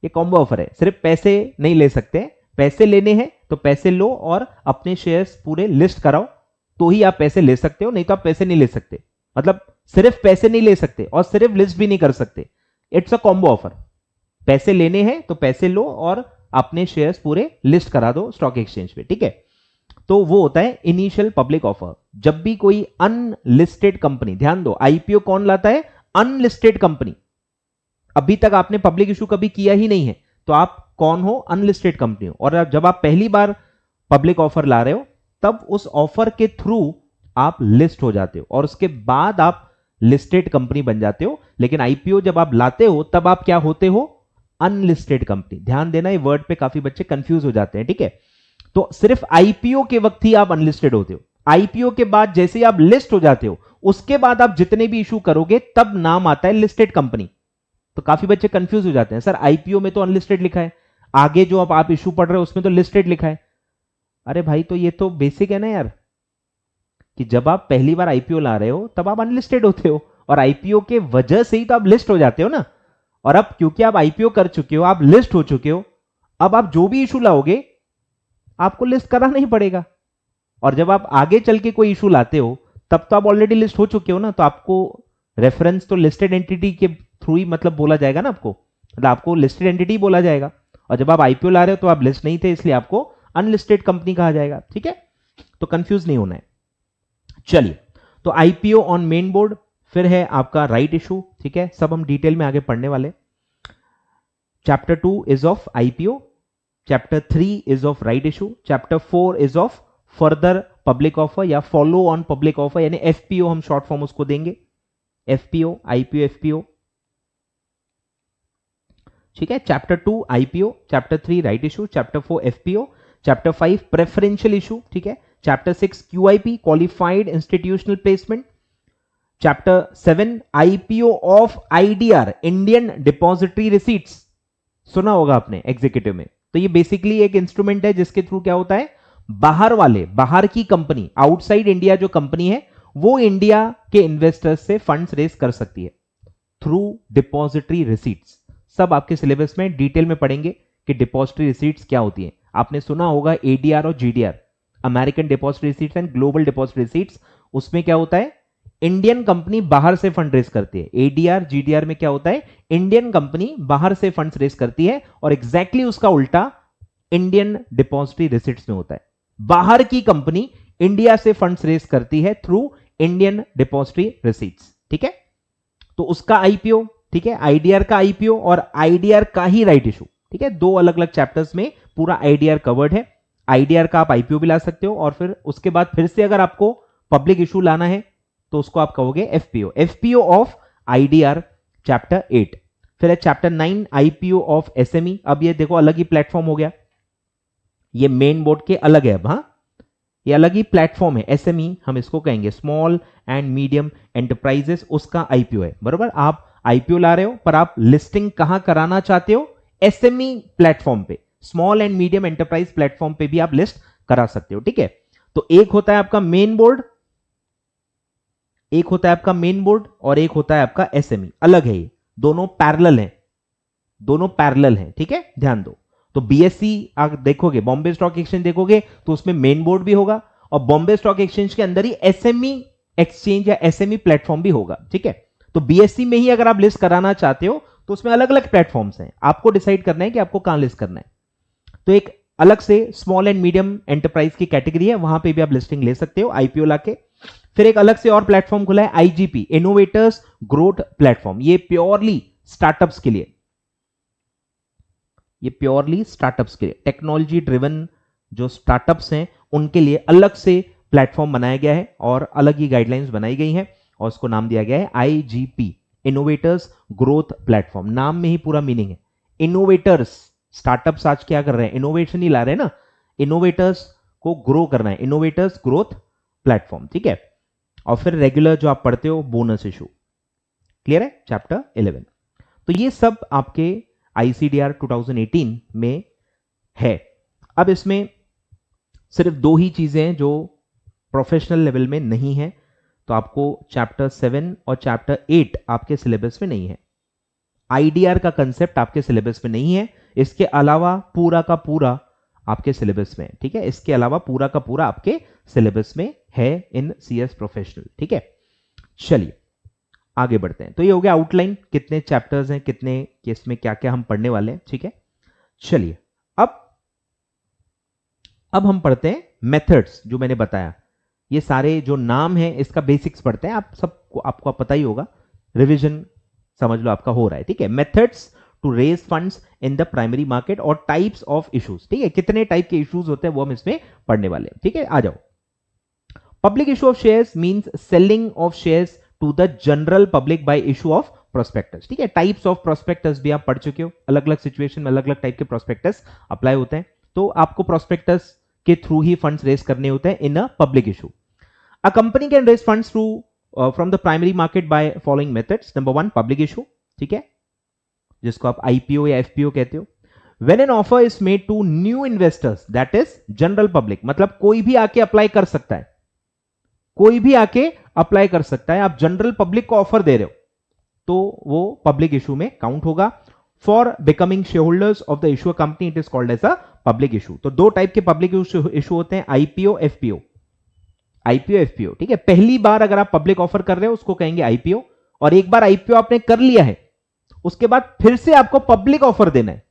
ये कॉम्बो ऑफर है, सिर्फ पैसे नहीं ले सकते, पैसे लेने हैं तो पैसे लो और अपने शेयर्स पूरे लिस्ट कराओ, तो ही आप पैसे ले सकते हो, नहीं तो आप पैसे नहीं ले सकते। मतलब सिर्फ पैसे नहीं ले सकते और सिर्फ लिस्ट भी नहीं कर सकते, इट्स अ कॉम्बो ऑफर। पैसे लेने हैं तो पैसे लो और अपने शेयर्स पूरे लिस्ट करा दो स्टॉक एक्सचेंज पे, ठीक है। तो वो होता है इनिशियल पब्लिक ऑफर। जब भी कोई अनलिस्टेड कंपनी, ध्यान दो, आईपीओ कौन लाता है, अनलिस्टेड कंपनी। अभी तक आपने पब्लिक इशू कभी किया ही नहीं है, तो आप कौन हो, अनलिस्टेड कंपनी हो। और जब आप पहली बार पब्लिक ऑफर ला रहे हो, तब उस ऑफर के थ्रू आप लिस्ट हो जाते हो और उसके बाद आप लिस्टेड कंपनी बन जाते हो। लेकिन आईपीओ जब आप लाते हो तब आप क्या होते हो, अनलिस्टेड कंपनी। ध्यान देना, ये वर्ड पे काफी बच्चे कंफ्यूज हो जाते हैं, ठीक है। तो सिर्फ आईपीओ के वक्त ही आप अनलिस्टेड होते हो, आईपीओ के बाद जैसे ही आप लिस्ट हो जाते हो, उसके बाद आप जितने भी इशू करोगे तब नाम आता है लिस्टेड कंपनी। तो काफी बच्चे कंफ्यूज हो जाते हैं, सर आईपीओ में तो अनलिस्टेड लिखा है, आगे जो आप इशू पढ़ रहे हो उसमें तो लिस्टेड लिखा है। अरे भाई, तो ये तो बेसिक है ना यार, कि जब आप पहली बार आईपीओ ला रहे हो तब आप अनलिस्टेड होते हो, और आईपीओ के वजह से ही तो आप लिस्ट हो जाते हो ना। और अब क्योंकि आप आईपीओ कर चुके हो, आप लिस्ट हो चुके हो, अब आप जो भी इशू लाओगे आपको लिस्ट कराना ही पड़ेगा। और जब आप आगे चल के कोई इशू लाते हो तब तो आप ऑलरेडी लिस्ट हो चुके हो ना, तो आपको रेफरेंस तो लिस्टेड एंटिटी के थ्रू ही मतलब बोला जाएगा ना, आपको मतलब आपको लिस्टेड एंटिटी बोला जाएगा। और जब आप आईपीओ ला रहे हो तो आप लिस्ट नहीं थे, इसलिए आपको अनलिस्टेड कंपनी कहा जाएगा, ठीक है। तो कंफ्यूज नहीं होना है। चलिए, तो आईपीओ ऑन मेन बोर्ड, फिर है आपका राइट इशू, ठीक है, सब हम डिटेल में आगे पढ़ने वाले। Chapter 2 is of IPO, chapter 3 is of right issue, chapter 4 is of further public offer या फॉलो ऑन पब्लिक ऑफर, यानी एफपीओ हम शॉर्ट फॉर्म उसको देंगे, एफपीओ, आईपीओ, एफपीओ, ठीक है। Chapter 2 IPO, chapter 3 right issue, chapter 4 FPO, chapter 5 preferential issue, ठीक है, chapter 6 QIP, qualified institutional placement, chapter 7 IPO of IDR, Indian depository receipts, सुना होगा आपने एग्जीक्यूटिव में। तो ये बेसिकली एक इंस्ट्रूमेंट है जिसके थ्रू क्या होता है, बाहर वाले, बाहर की कंपनी, आउटसाइड इंडिया जो कंपनी है वो इंडिया के इन्वेस्टर्स से फंड्स रेज कर सकती है थ्रू डिपॉजिटरी रिसीट्स। सब आपके सिलेबस में डिटेल में पढ़ेंगे कि डिपॉजिटरी रिसीट्स क्या होती है। आपने सुना होगा एडीआर और GDR, American depository receipts and global depository receipts. उसमें क्या होता है, इंडियन कंपनी बाहर से फंड रेज करती है। एडीआर जीडीआर में क्या होता है, इंडियन कंपनी बाहर से फंड्स रेज करती है, और एग्जैक्टली उसका उल्टा इंडियन डिपॉजिटरी रिसीट्स में होता है। बाहर की कंपनी इंडिया से फंड्स रेज करती है थ्रू इंडियन डिपॉजिटरी रिसीट्स, ठीक है। तो उसका आईपीओ, ठीक है, आईडीआर का आईपीओ और आईडीआर का ही राइट इशू, ठीक है। दो अलग अलग चैप्टर्स में पूरा आईडीआर कवर्ड है। आईडीआर का आप आईपीओ भी ला सकते हो, और फिर उसके बाद फिर से अगर आपको पब्लिक इशू लाना है तो उसको आप कहोगे FPO, FPO of IDR, chapter 8। फिर है चैप्टर 9 आईपीओ ऑफ एसएमई। अब ये देखो अलग ही प्लेटफॉर्म हो गया, ये मेन बोर्ड के अलग है अब, हाँ, ये अलग ही प्लेटफॉर्म है, एसएमई हम इसको कहेंगे, स्मॉल एंड मीडियम एंटरप्राइजेस, उसका आईपीओ है, बराबर। आप आईपीओ ला रहे हो पर आप लिस्टिंग कहां कराना चाहते हो, एसएमई प्लेटफॉर्म पे, small and medium enterprise platform पे भी आप लिस्ट करा सकते हो, ठीक है। तो एक होता है आपका मेन बोर्ड, एक होता है आपका मेन बोर्ड और एक होता है आपका एसएमई, अलग है, ये दोनों पैरेलल हैं, दोनों पैरेलल हैं, ठीक है, ध्यान दो। तो बीएससी आप देखोगे, बॉम्बे स्टॉक एक्सचेंज देखोगे तो उसमें मेन बोर्ड भी होगा और बॉम्बे स्टॉक एक्सचेंज के अंदर ही एसएमई एक्सचेंज या एसएमई प्लेटफॉर्म भी होगा, ठीक है। तो बीएससी में ही अगर आप लिस्ट कराना चाहते हो तो उसमें अलग अलग प्लेटफॉर्म्स हैं, आपको डिसाइड करना है कि आपको कहां लिस्ट करना है। तो एक अलग से स्मॉल एंड मीडियम एंटरप्राइज की कैटेगरी है, वहां पे भी आप लिस्टिंग ले सकते हो आईपीओ लाके। फिर एक अलग से और प्लेटफॉर्म खुला है आईजीपी, इनोवेटर्स ग्रोथ प्लेटफॉर्म, ये प्योरली स्टार्टअप्स के लिए, ये प्योरली स्टार्टअप्स के लिए, टेक्नोलॉजी ड्रिवन जो स्टार्टअप्स हैं उनके लिए अलग से प्लेटफॉर्म बनाया गया है और अलग ही गाइडलाइंस बनाई गई हैं और उसको नाम दिया गया है आईजीपी, इनोवेटर्स ग्रोथ प्लेटफॉर्म। नाम में ही पूरा मीनिंग है, इनोवेटर्स, स्टार्टअप्स आज क्या कर रहे हैं, इनोवेशन ही ला रहे हैं ना, इनोवेटर्स को ग्रो करना है, इनोवेटर्स ग्रोथ प्लेटफॉर्म, ठीक है। और फिर रेगुलर जो आप पढ़ते हो बोनस इशू, क्लियर है, चैप्टर 11। तो ये सब आपके आईसीडीआर 2018 में है। अब इसमें सिर्फ दो ही चीजें हैं जो प्रोफेशनल लेवल में नहीं है, तो आपको चैप्टर 7 और चैप्टर 8 आपके सिलेबस में नहीं है, आईडीआर का कंसेप्ट आपके सिलेबस में नहीं है, इसके अलावा पूरा का पूरा आपके सिलेबस में, ठीक है, इसके अलावा पूरा का पूरा आपके सिलेबस में है इन सीएस प्रोफेशनल, ठीक है। चलिए आगे बढ़ते हैं। तो ये हो गया आउटलाइन, कितने चैप्टर्स हैं, कितने केस में क्या क्या हम पढ़ने वाले हैं, ठीक है। चलिए अब हम पढ़ते हैं मेथड्स, जो मैंने बताया, ये सारे जो नाम हैं इसका बेसिक्स पढ़ते हैं, आप सबको आपको पता ही होगा, रिवीजन समझ लो आपका हो रहा है, ठीक है। Methods to raise funds in the primary market और टाइप्स ऑफ इश्यूज, ठीक है, कितने टाइप के इश्यूज होते हैं वो हम इसमें पढ़ने वाले हैं, ठीक है। आ जाओ। Public issue of shares means selling of shares to the general public by issue of prospectus, ठीक है। टाइप्स ऑफ प्रोस्पेक्टस भी आप पढ़ चुके हो, अलग अलग सिचुएशन में अलग अलग टाइप के प्रोस्पेक्टस अप्लाई होते हैं, तो आपको प्रोस्पेक्टस के थ्रू ही फंड्स रेज करने होते हैं in a public issue. A company can raise funds through from the primary market by following methods. Number 1 public issue, ठीक है, जिसको आप आईपीओ या एफपीओ कहते हो। When an offer is made to new investors, that is general public, मतलब कोई भी आके अप्लाई कर सकता है, कोई भी आके अप्लाई कर सकता है, आप जनरल पब्लिक को ऑफर दे रहे हो तो वो पब्लिक इशू में काउंट होगा। For becoming share holders of the issue company it is called as a public issue. तो दो टाइप के पब्लिक इशू होते हैं, आईपीओ एफपीओ, आईपीओ एफपीओ, ठीक है। पहली बार अगर आप पब्लिक ऑफर कर रहे हो उसको कहेंगे आईपीओ, और एक बार आईपीओ आपने कर लिया है उसके बाद फिर से आपको पब्लिक ऑफर देना है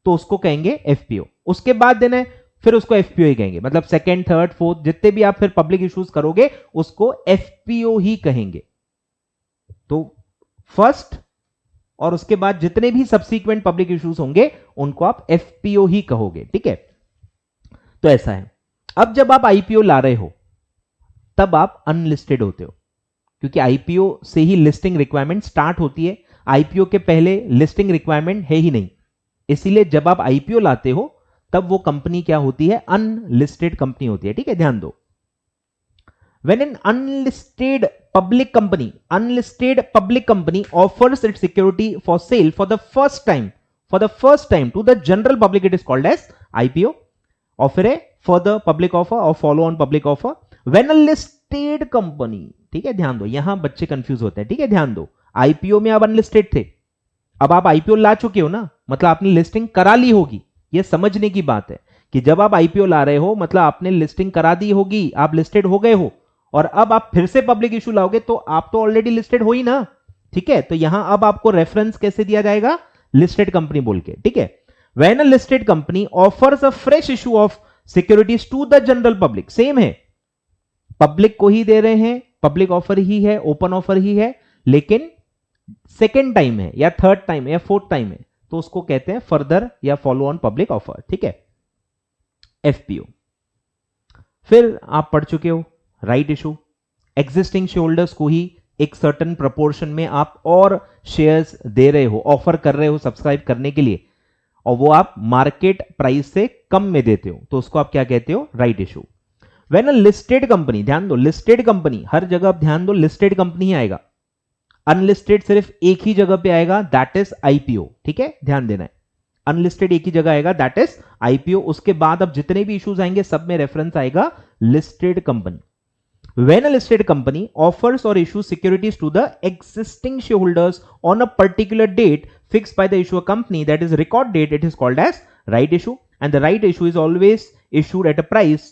तो उसको कहेंगे एफपीओ, उसके बाद देना है फिर उसको एफपीओ ही कहेंगे, मतलब सेकंड थर्ड फोर्थ जितने भी आप फिर पब्लिक इश्यूज करोगे उसको एफपीओ ही कहेंगे। तो फर्स्ट और उसके बाद जितने भी सब्सीक्वेंट पब्लिक इश्यूज होंगे उनको आप एफपीओ ही कहोगे, ठीक है। तो ऐसा है। अब जब आप आईपीओ ला रहे हो तब आप अनलिस्टेड होते हो, क्योंकि आईपीओ से ही लिस्टिंग रिक्वायरमेंट स्टार्ट होती है, आईपीओ के पहले लिस्टिंग रिक्वायरमेंट है ही नहीं, इसीलिए जब आप आईपीओ लाते हो तब वो कंपनी क्या होती है, अनलिस्टेड कंपनी होती है, ठीक है, ध्यान दो। When an unlisted public company offers its security for sale for the first time to the general public, it is called as IPO, और फिर है further public offer और follow on public offer। When a listed company, ठीक है, ध्यान दो, यहां बच्चे कंफ्यूज होते हैं, ठीक है, ध्यान दो। आईपीओ में आप अनलिस्टेड थे, अब आप आईपीओ ला चुके हो ना, मतलब आपने लिस्टिंग करा ली होगी, ये समझने की बात है कि जब आप आईपीओ ला रहे हो मतलब आपने लिस्टिंग करा दी होगी, आप लिस्टेड हो गए हो, और अब आप फिर से पब्लिक इशू लाओगे तो आप तो ऑलरेडी लिस्टेड हो ही ना, ठीक है। तो यहां अब आपको रेफरेंस कैसे दिया जाएगा, लिस्टेड कंपनी बोल के, ठीक है। When a listed company offers a fresh issue of securities to the general public, same है, पब्लिक को ही दे रहे हैं, पब्लिक ऑफर ही है, ओपन ऑफर ही है, लेकिन सेकेंड टाइम है या थर्ड टाइम है या फोर्थ टाइम है तो उसको कहते हैं फर्दर या फॉलो ऑन पब्लिक ऑफर, ठीक है, एफपीओ। फिर आप पढ़ चुके हो right issue, existing share holders को ही एक सर्टेन प्रोपोर्शन में आप और शेयर्स दे रहे हो, ऑफर कर रहे हो सब्सक्राइब करने के लिए, और वो आप मार्केट प्राइस से कम में देते हो तो उसको आप क्या कहते हो, right issue. When a listed company, ध्यान दो लिस्टेड कंपनी, हर जगह आप ध्यान दो लिस्टेड कंपनी ही आएगा, अनलिस्टेड सिर्फ एक ही जगह पे आएगा, दैट इज आईपीओ, ठीक है, ध्यान देना है, अनलिस्टेड एक ही जगह आएगा, दैट इज आईपीओ। उसके बाद अब जितने भी इश्यूज आएंगे सब में रेफरेंस आएगा listed company. When a listed company offers or issues securities to the existing shareholders on a particular date fixed by the issuer company, that is record date, it is called as right issue, and the right issue is always issued at a price,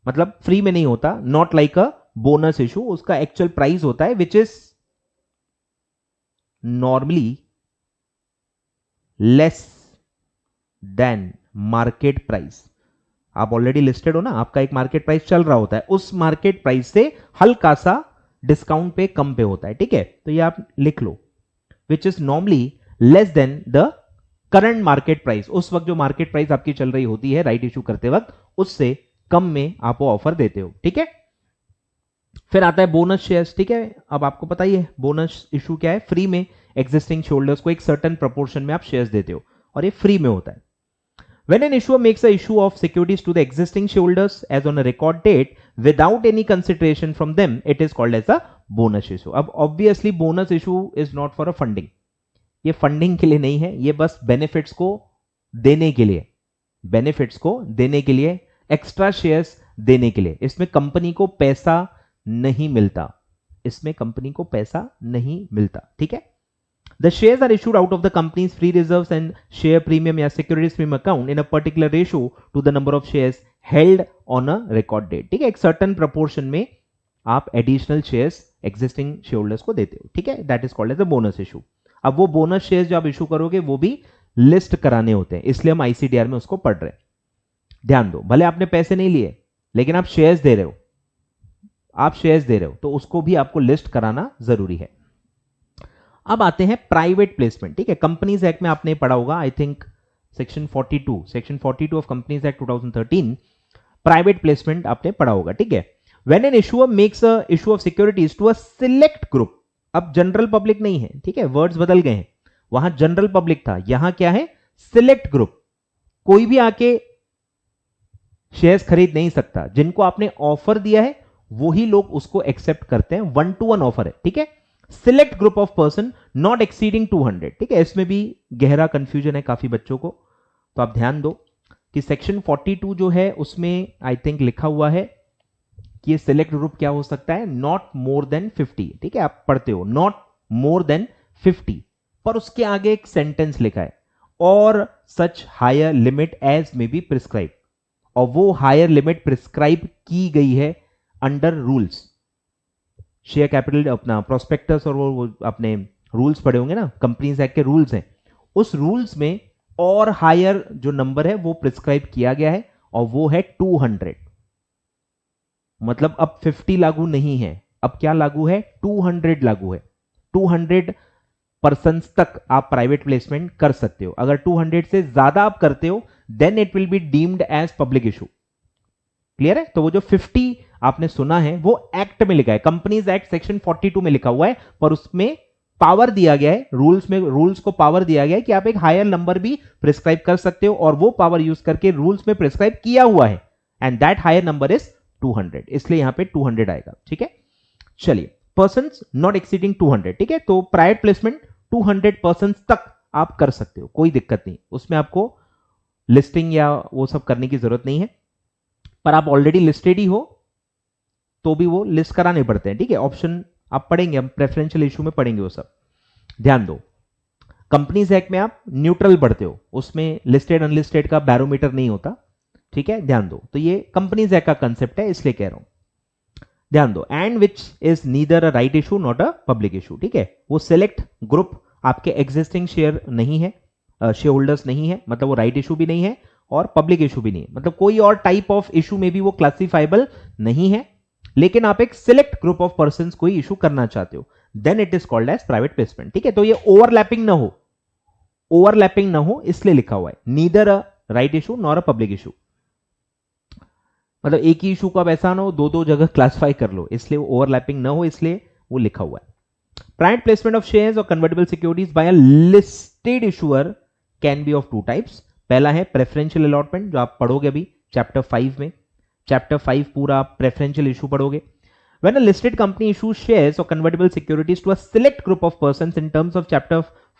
मतलब free में नहीं होता, not like a bonus issue, उसका actual price होता है which is normally less than market price। आप already listed हो ना, आपका एक मार्केट प्राइस चल रहा होता है, उस मार्केट प्राइस से हल्का सा डिस्काउंट पे कम पे होता है, ठीक है, तो ये आप लिख लो, which is normally less than the current market price, उस वक्त जो मार्केट प्राइस आपकी चल रही होती है राइट इशू करते वक्त, उससे कम में आप वो ऑफर देते हो, ठीक है। फिर आता है बोनस शेयर्स, ठीक है, अब आपको पता ही है बोनस इशू क्या है, फ्री में एग्जिस्टिंग शेयरहोल्डर्स को एक सर्टेन प्रोपोर्शन में आप शेयर्स देते हो और ये फ्री में होता है। When an issuer makes a issue of securities to the existing shareholders as on a record date without any consideration from them, it is called as a bonus issue। अब obviously bonus issue is not for a funding, ये funding के लिए नहीं है, ये बस benefits को देने के लिए, बेनिफिट्स को देने के लिए, एक्स्ट्रा शेयर्स देने के लिए। इसमें कंपनी को पैसा नहीं मिलता, इसमें कंपनी को पैसा नहीं मिलता, ठीक है। The shares are issued out of the company's free reserves and share premium या securities premium account in a particular ratio to the number of shares held on a record date, ठीक है, एक certain proportion में आप additional shares existing shareholders को देते हो, ठीक है, that is called as a bonus issue। अब वो बोनस शेयर्स जो आप इशू करोगे वो भी लिस्ट कराने होते हैं, इसलिए हम आईसीडीआर में उसको पढ़ रहे हैं। ध्यान दो, भले आपने पैसे नहीं लिए लेकिन आप शेयर्स दे रहे हो, आप शेयर्स दे रहे हो तो उसको भी आपको लिस्ट कराना जरूरी है। अब आते हैं प्राइवेट प्लेसमेंट, ठीक है, कंपनीज एक्ट में आपने पढ़ा होगा, I think section 42 of companies act 2013, private placement आपने पढ़ा होगा, ठीक है। When an issuer makes a issue of securities to a select group, अब जनरल पब्लिक नहीं है, ठीक है, वर्ड्स बदल गए हैं, वहां जनरल पब्लिक था, यहां क्या है, सिलेक्ट ग्रुप, कोई भी आके शेयर्स खरीद नहीं सकता, जिनको आपने ऑफर दिया है वही लोग उसको एक्सेप्ट करते हैं, 1-to-1 ऑफर है, ठीक है। Select group of person not exceeding 200, ठीक है, इसमें भी गहरा कंफ्यूजन है काफी बच्चों को, तो आप ध्यान दो कि सेक्शन 42 जो है उसमें आई थिंक लिखा हुआ है कि ये सिलेक्ट ग्रुप क्या हो सकता है, नॉट मोर देन 50, ठीक है, आप पढ़ते हो नॉट मोर देन 50, पर उसके आगे एक सेंटेंस लिखा है, और such higher limit as may be prescribe, और वो हायर लिमिट प्रिस्क्राइब की गई है अंडर रूल्स, शेयर कैपिटल अपना प्रोस्पेक्टस और वो अपने रूल्स पढ़े होंगे ना, कंपनीज एक्ट के रूल्स हैं, उस रूल्स में और हायर जो नंबर है वो प्रिस्क्राइब किया गया है और वो है 200, मतलब अब 50 लागू नहीं है, अब क्या लागू है, 200 लागू है, 200 पर्सन तक आप प्राइवेट प्लेसमेंट कर सकते हो, अगर 200 से ज्यादा आप करते हो then it will be deemed as public issue, clear है। तो वो जो 50 आपने सुना है वो एक्ट में लिखा है, कंपनीज एक्ट सेक्शन 42 में लिखा हुआ है, पर उसमें पावर दिया गया है, रूल्स में, रूल्स को पावर दिया गया है कि आप एक हायर नंबर भी प्रिस्क्राइब कर सकते हो, और वो पावर यूज करके रूल्स में प्रिस्क्राइब किया हुआ है, and that higher number is 200, इसलिए यहां पे 200 आएगा, ठीक है। चलिए, पर्संस नॉट एक्सीडिंग 200, ठीक है, तो प्राइवेट प्लेसमेंट 200 पर्संस तक आप कर सकते हो, कोई दिक्कत नहीं, उसमें आपको लिस्टिंग या वो सब करने की जरूरत नहीं है, पर आप ऑलरेडी लिस्टेड ही हो तो भी वो लिस्ट कराने पड़ते हैं, ठीक है, ऑप्शन आप पढ़ेंगे, हम प्रेफरेंशियल इशू में पढ़ेंगे वो सब। ध्यान दो, कंपनीज एक्ट में आप न्यूट्रल पढ़ते हो, उसमें लिस्टेड अनलिस्टेड का बैरोमीटर नहीं होता, ठीक है, ध्यान दो, तो ये कंपनीज एक्ट का कंसेप्ट है इसलिए कह रहा हूं, ध्यान दो, and which is neither a right issue not a public issue, ठीक है, वो सिलेक्ट ग्रुप आपके एग्जिस्टिंग शेयर नहीं है, शेयर होल्डर्स नहीं है, मतलब वो राइट इशू भी नहीं है और पब्लिक इशू भी नहीं है, मतलब कोई और टाइप ऑफ इशू में भी वो क्लासिफाइबल नहीं है, लेकिन आप एक सिलेक्ट ग्रुप ऑफ पर्संस कोई इशू करना चाहते हो, then it is called as private placement, ठीक है। तो ये ओवरलैपिंग ना हो, ओवरलैपिंग ना हो इसलिए लिखा हुआ है, neither a right issue nor a public issue, मतलब एक ही इशू को आप ऐसा ना हो दो दो जगह क्लासिफाई कर लो, इसलिए ओवरलैपिंग ना हो इसलिए वो लिखा हुआ है। प्राइवेट प्लेसमेंट ऑफ शेयर्स और convertible securities by a listed issuer can be of two types, पहला है प्रेफरेंशियल अलॉटमेंट जो आप पढ़ोगे अभी चैप्टर 5 में, चैप्टर 5 पूरा प्रेफरेंशियल इशू पढ़ोगे. When a listed company issues shares or convertible securities to a select group of persons in terms of Chapter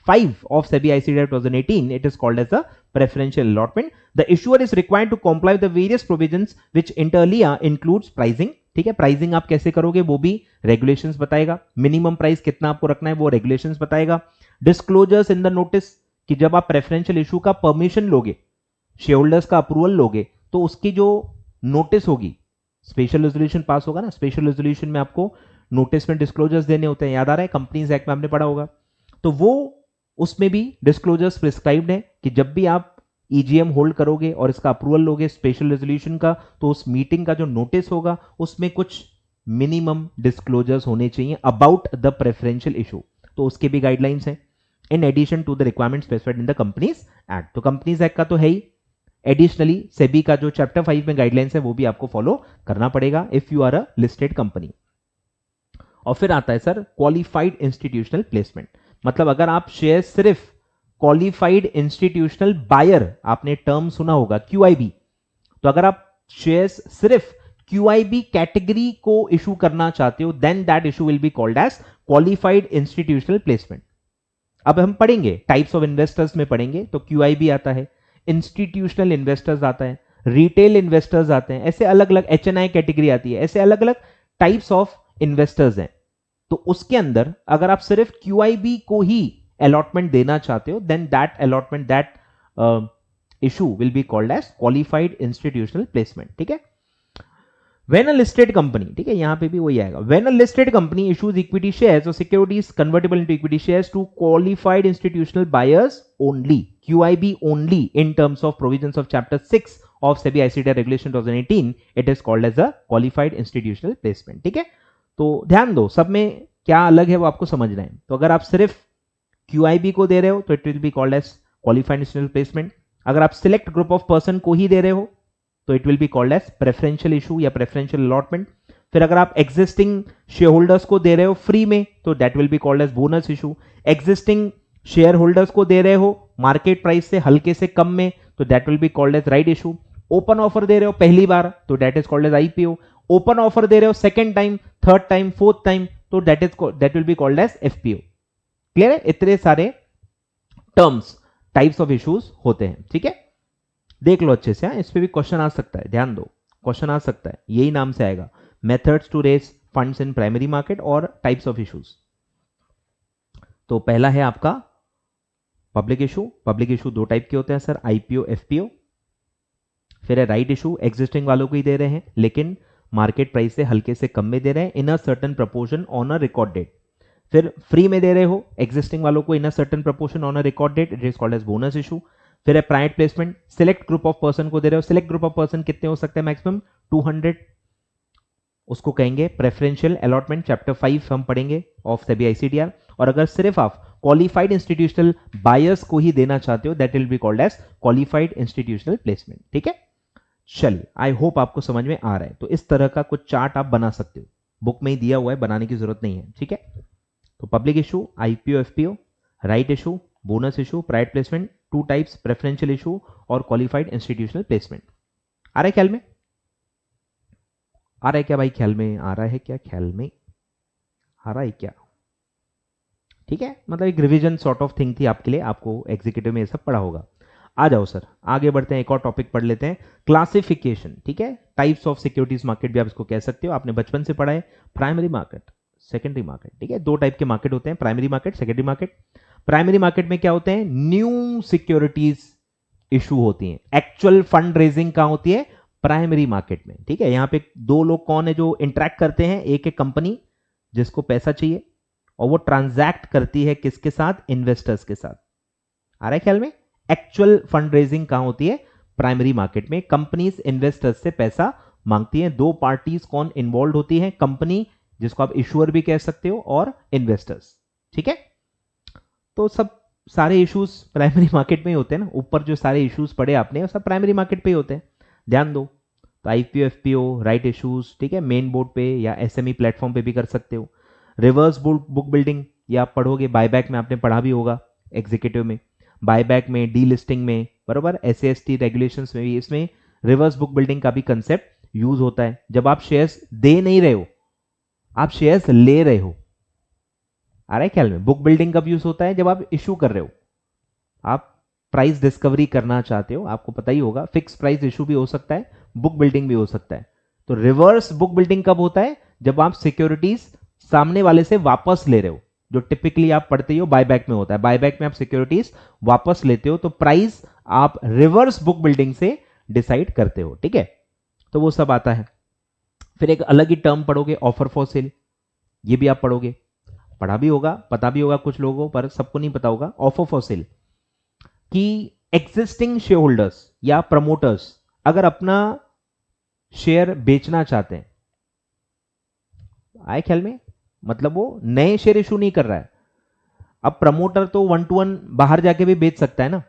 5 of SEBI ICD 2018, it is called as a preferential allotment. The issuer is required to comply with the various provisions which inter alia includes pricing. ठीक है, pricing आप कैसे करोगे वो भी regulations बताएगा. Minimum price कितना आपको रखना है वो रेगुलेशंस बताएगा. डिस्क्लोजर्स इन द नोटिस, कि जब आप प्रेफरेंशियल इशू का परमिशन लोगे, शेयर होल्डर्स का अप्रूवल लोगे, तो उसकी जो नोटिस होगी, स्पेशल रेजोल्यूशन पास होगा ना, स्पेशल रेजोल्यूशन में आपको नोटिस में डिस्क्लोजर्स देने होते हैं, याद आ रहा है, कंपनीज एक्ट में आपने पढ़ा होगा. तो वो उसमें भी डिस्क्लोजर्स प्रिस्क्राइब्ड है कि जब भी आप ईजीएम होल्ड करोगे और इसका अप्रूवल लोगे स्पेशल रेजोल्यूशन का, तो उस मीटिंग का जो नोटिस होगा उसमें कुछ मिनिमम डिस्क्लोजर्स होने चाहिए अबाउट द प्रेफरेंशियल इशू. तो उसके भी गाइडलाइंस हैं in addition to the requirement specified in the companies act. तो कंपनीज एक्ट का तो है ही, एडिशनली सेबी का जो चैप्टर 5 में गाइडलाइंस है वो भी आपको फॉलो करना पड़ेगा if you are a listed company. और फिर आता है सर क्वालिफाइड इंस्टीट्यूशनल प्लेसमेंट. मतलब अगर आप शेयर सिर्फ क्वालिफाइड इंस्टीट्यूशनल बायर, आपने टर्म सुना होगा क्यूआईबी, तो अगर आप शेयर्स सिर्फ क्यूआईबी कैटेगरी को इशू करना चाहते हो then that issue will be called as qualified institutional placement. अब हम पढ़ेंगे टाइप्स ऑफ इन्वेस्टर्स में पढ़ेंगे, तो क्यूआईबी आता है, इंस्टीट्यूशनल इन्वेस्टर्स आता है, रिटेल इन्वेस्टर्स आते हैं, ऐसे अलग अलग एचएनआई कैटेगरी आती है, ऐसे अलग अलग टाइप्स ऑफ इन्वेस्टर्स हैं. तो उसके अंदर अगर आप सिर्फ क्यूआईबी को ही अलॉटमेंट देना चाहते हो then that allotment, that issue will be called as qualified institutional placement. ठीक है. When a listed company, ठीक है, यहां पे भी वही आएगा, when a listed company issues equity shares or securities convertible into equity shares to qualified institutional buyers only, QIB only, in terms of provisions of chapter 6 of SEBI ICD regulation 2018, it is called as a qualified institutional placement. ठीक है. तो ध्यान दो, सब में क्या अलग है वो आपको समझना है. तो अगर आप सिर्फ QIB को दे रहे हो तो it will be called as qualified institutional placement. अगर आप सिलेक्ट ग्रुप ऑफ पर्सन को ही दे रहे हो तो it will be called as preferential issue या प्रेफरेंशियल अलॉटमेंट. फिर अगर आप एग्जिस्टिंग शेयर होल्डर्स को दे रहे हो फ्री में तो that will be called as bonus issue. Existing share holders को दे रहे हो मार्केट प्राइस से हल्के से कम में तो that will be called as right issue. Open offer दे रहे हो पहली बार तो that is called as IPO. Open offer दे रहे हो second time, third time, fourth time तो that will be called as FPO. Clear है. इतने सारे टर्म्स, टाइप्स ऑफ इश्यूज होते हैं. ठीक है, देख लो अच्छे से. इस पे भी क्वेश्चन आ सकता है, ध्यान दो, क्वेश्चन आ सकता है, यही नाम से आएगा, methods to raise funds in primary market और टाइप्स ऑफ इश्यूज. तो पहला है आपका पब्लिक इशू. पब्लिक इशू दो टाइप के होते हैं सर, आईपीओ, एफपीओ. फिर है राइट इशू, एग्जिस्टिंग वालों को ही दे रहे हैं लेकिन मार्केट प्राइस से हल्के से कम में दे रहे हैं in a certain proportion on a record date. फिर फ्री में दे रहे हो एग्जिस्टिंग वालों को in a certain proportion on a record date, it is called as bonus issue. फिर है private placement, select group of person को दे रहे हो. सिलेक्ट ग्रुप ऑफ पर्सन कितने हो सकते हैं, मैक्सिमम 200, उसको कहेंगे प्रेफरेंशियल अलॉटमेंट. चैप्टर 5 हम पढ़ेंगे ऑफ सेबी आईसीडीआर. और अगर सिर्फ आप क्वालिफाइड इंस्टीट्यूशनल बायर्स को ही देना चाहते हो that will be called as qualified institutional placement. ठीक है, चलिए, आई होप आपको समझ में आ रहा है. तो इस तरह का कुछ चार्ट आप बना सकते हो, बुक में ही दिया हुआ है, बनाने की जरूरत नहीं है. ठीक है. तो public issue, IPO, FPO, right issue, bonus issue, private placement, two types, preferential issue और क्वालिफाइड इंस्टीट्यूशनल प्लेसमेंट. आ रहा है ख्याल में? आ रहा है क्या भाई? ख्याल में आ रहा है क्या? ख्याल में आ रहा है क्या? ठीक है, मतलब एक रिवीजन सॉर्ट ऑफ थिंग थी आपके लिए, आपको एग्जीक्यूटिव में ये सब पढ़ा होगा. आ जाओ सर, आगे बढ़ते हैं, एक और टॉपिक पढ़ लेते हैं, क्लासिफिकेशन. ठीक है, टाइप्स ऑफ सिक्योरिटीज मार्केट भी आप इसको कह सकते हो, आपने बचपन से पढ़ा है. Primary market, secondary market. ठीक है, दो टाइप के मार्केट होते हैं, primary market, secondary market. Primary market में क्या होते हैं, न्यू सिक्योरिटीज इशू होती हैं. एक्चुअल फंड रेजिंग कहां होती है, प्राइमरी मार्केट में. ठीक है, यहां पे दो लोग कौन है जो इंटरेक्ट करते हैं, एक है कंपनी जिसको पैसा चाहिए और वो ट्रांजैक्ट करती है किसके साथ, इन्वेस्टर्स के साथ. आ रहा है ख्याल में? एक्चुअल फंड रेजिंग कहां होती है, प्राइमरी मार्केट में. कंपनीज इन्वेस्टर्स से पैसा मांगती हैं. दो पार्टीज कौन इन्वॉल्व होती है, कंपनी जिसको आप इशूअर भी कह सकते हो और इन्वेस्टर्स. ठीक है, तो सब सारे इश्यूज प्राइमरी मार्केट में ही होते हैं ना. ऊपर जो सारे इश्यूज पढ़े आपने वो सब प्राइमरी मार्केट पे ही होते हैं, ध्यान दो. तो आईपीओ, एफपीओ, राइट इश्यूज, ठीक है, मेन बोर्ड पे या एसएमई प्लेटफॉर्म पे भी कर सकते हो. रिवर्स बुक बिल्डिंग ये आप पढ़ोगे, बायबैक में आपने पढ़ा भी होगा एग्जीक्यूटिव में, बायबैक में, डी लिस्टिंग में, बराबर, एसएएसटी रेगुलेशंस में भी इसमें रिवर्स बुक बिल्डिंग का भी कंसेप्ट यूज होता है जब आप शेयर्स दे नहीं रहे हो, आप शेयर्स ले रहे हो। आ रहा है ख्याल में? बुक बिल्डिंग कब यूज होता है? जब आप इशू कर रहे हो, आप प्राइस डिस्कवरी करना चाहते हो, आपको पता ही होगा फिक्स प्राइस इशू भी हो सकता है, बुक बिल्डिंग भी हो सकता है। तो रिवर्स बुक बिल्डिंग कब होता है? जब आप सिक्योरिटीज सामने वाले से वापस ले रहे हो, जो टिपिकली आप पढ़ते ही हो बायबैक में होता है। बायबैक में आप सिक्योरिटीज वापस लेते हो तो प्राइस आप रिवर्स बुक बिल्डिंग से डिसाइड करते हो, ठीक है? तो वो सब आता है। फिर एक अलग ही टर्म पढ़ोगे, ऑफर फॉर सेल, ये भी आप पढ़ोगे, पढ़ा भी होगा, पता भी होगा कुछ लोगों पर, सबको नहीं पता होगा। ऑफर फॉर सेल कि एग्जिस्टिंग शेयर होल्डर्स या प्रमोटर्स अगर अपना शेयर बेचना चाहते हैं, आए ख्याल में? मतलब वो नए शेयर इशू नहीं कर रहा है। अब प्रमोटर तो 1 to 1 बाहर जाके भी बेच सकता है ना,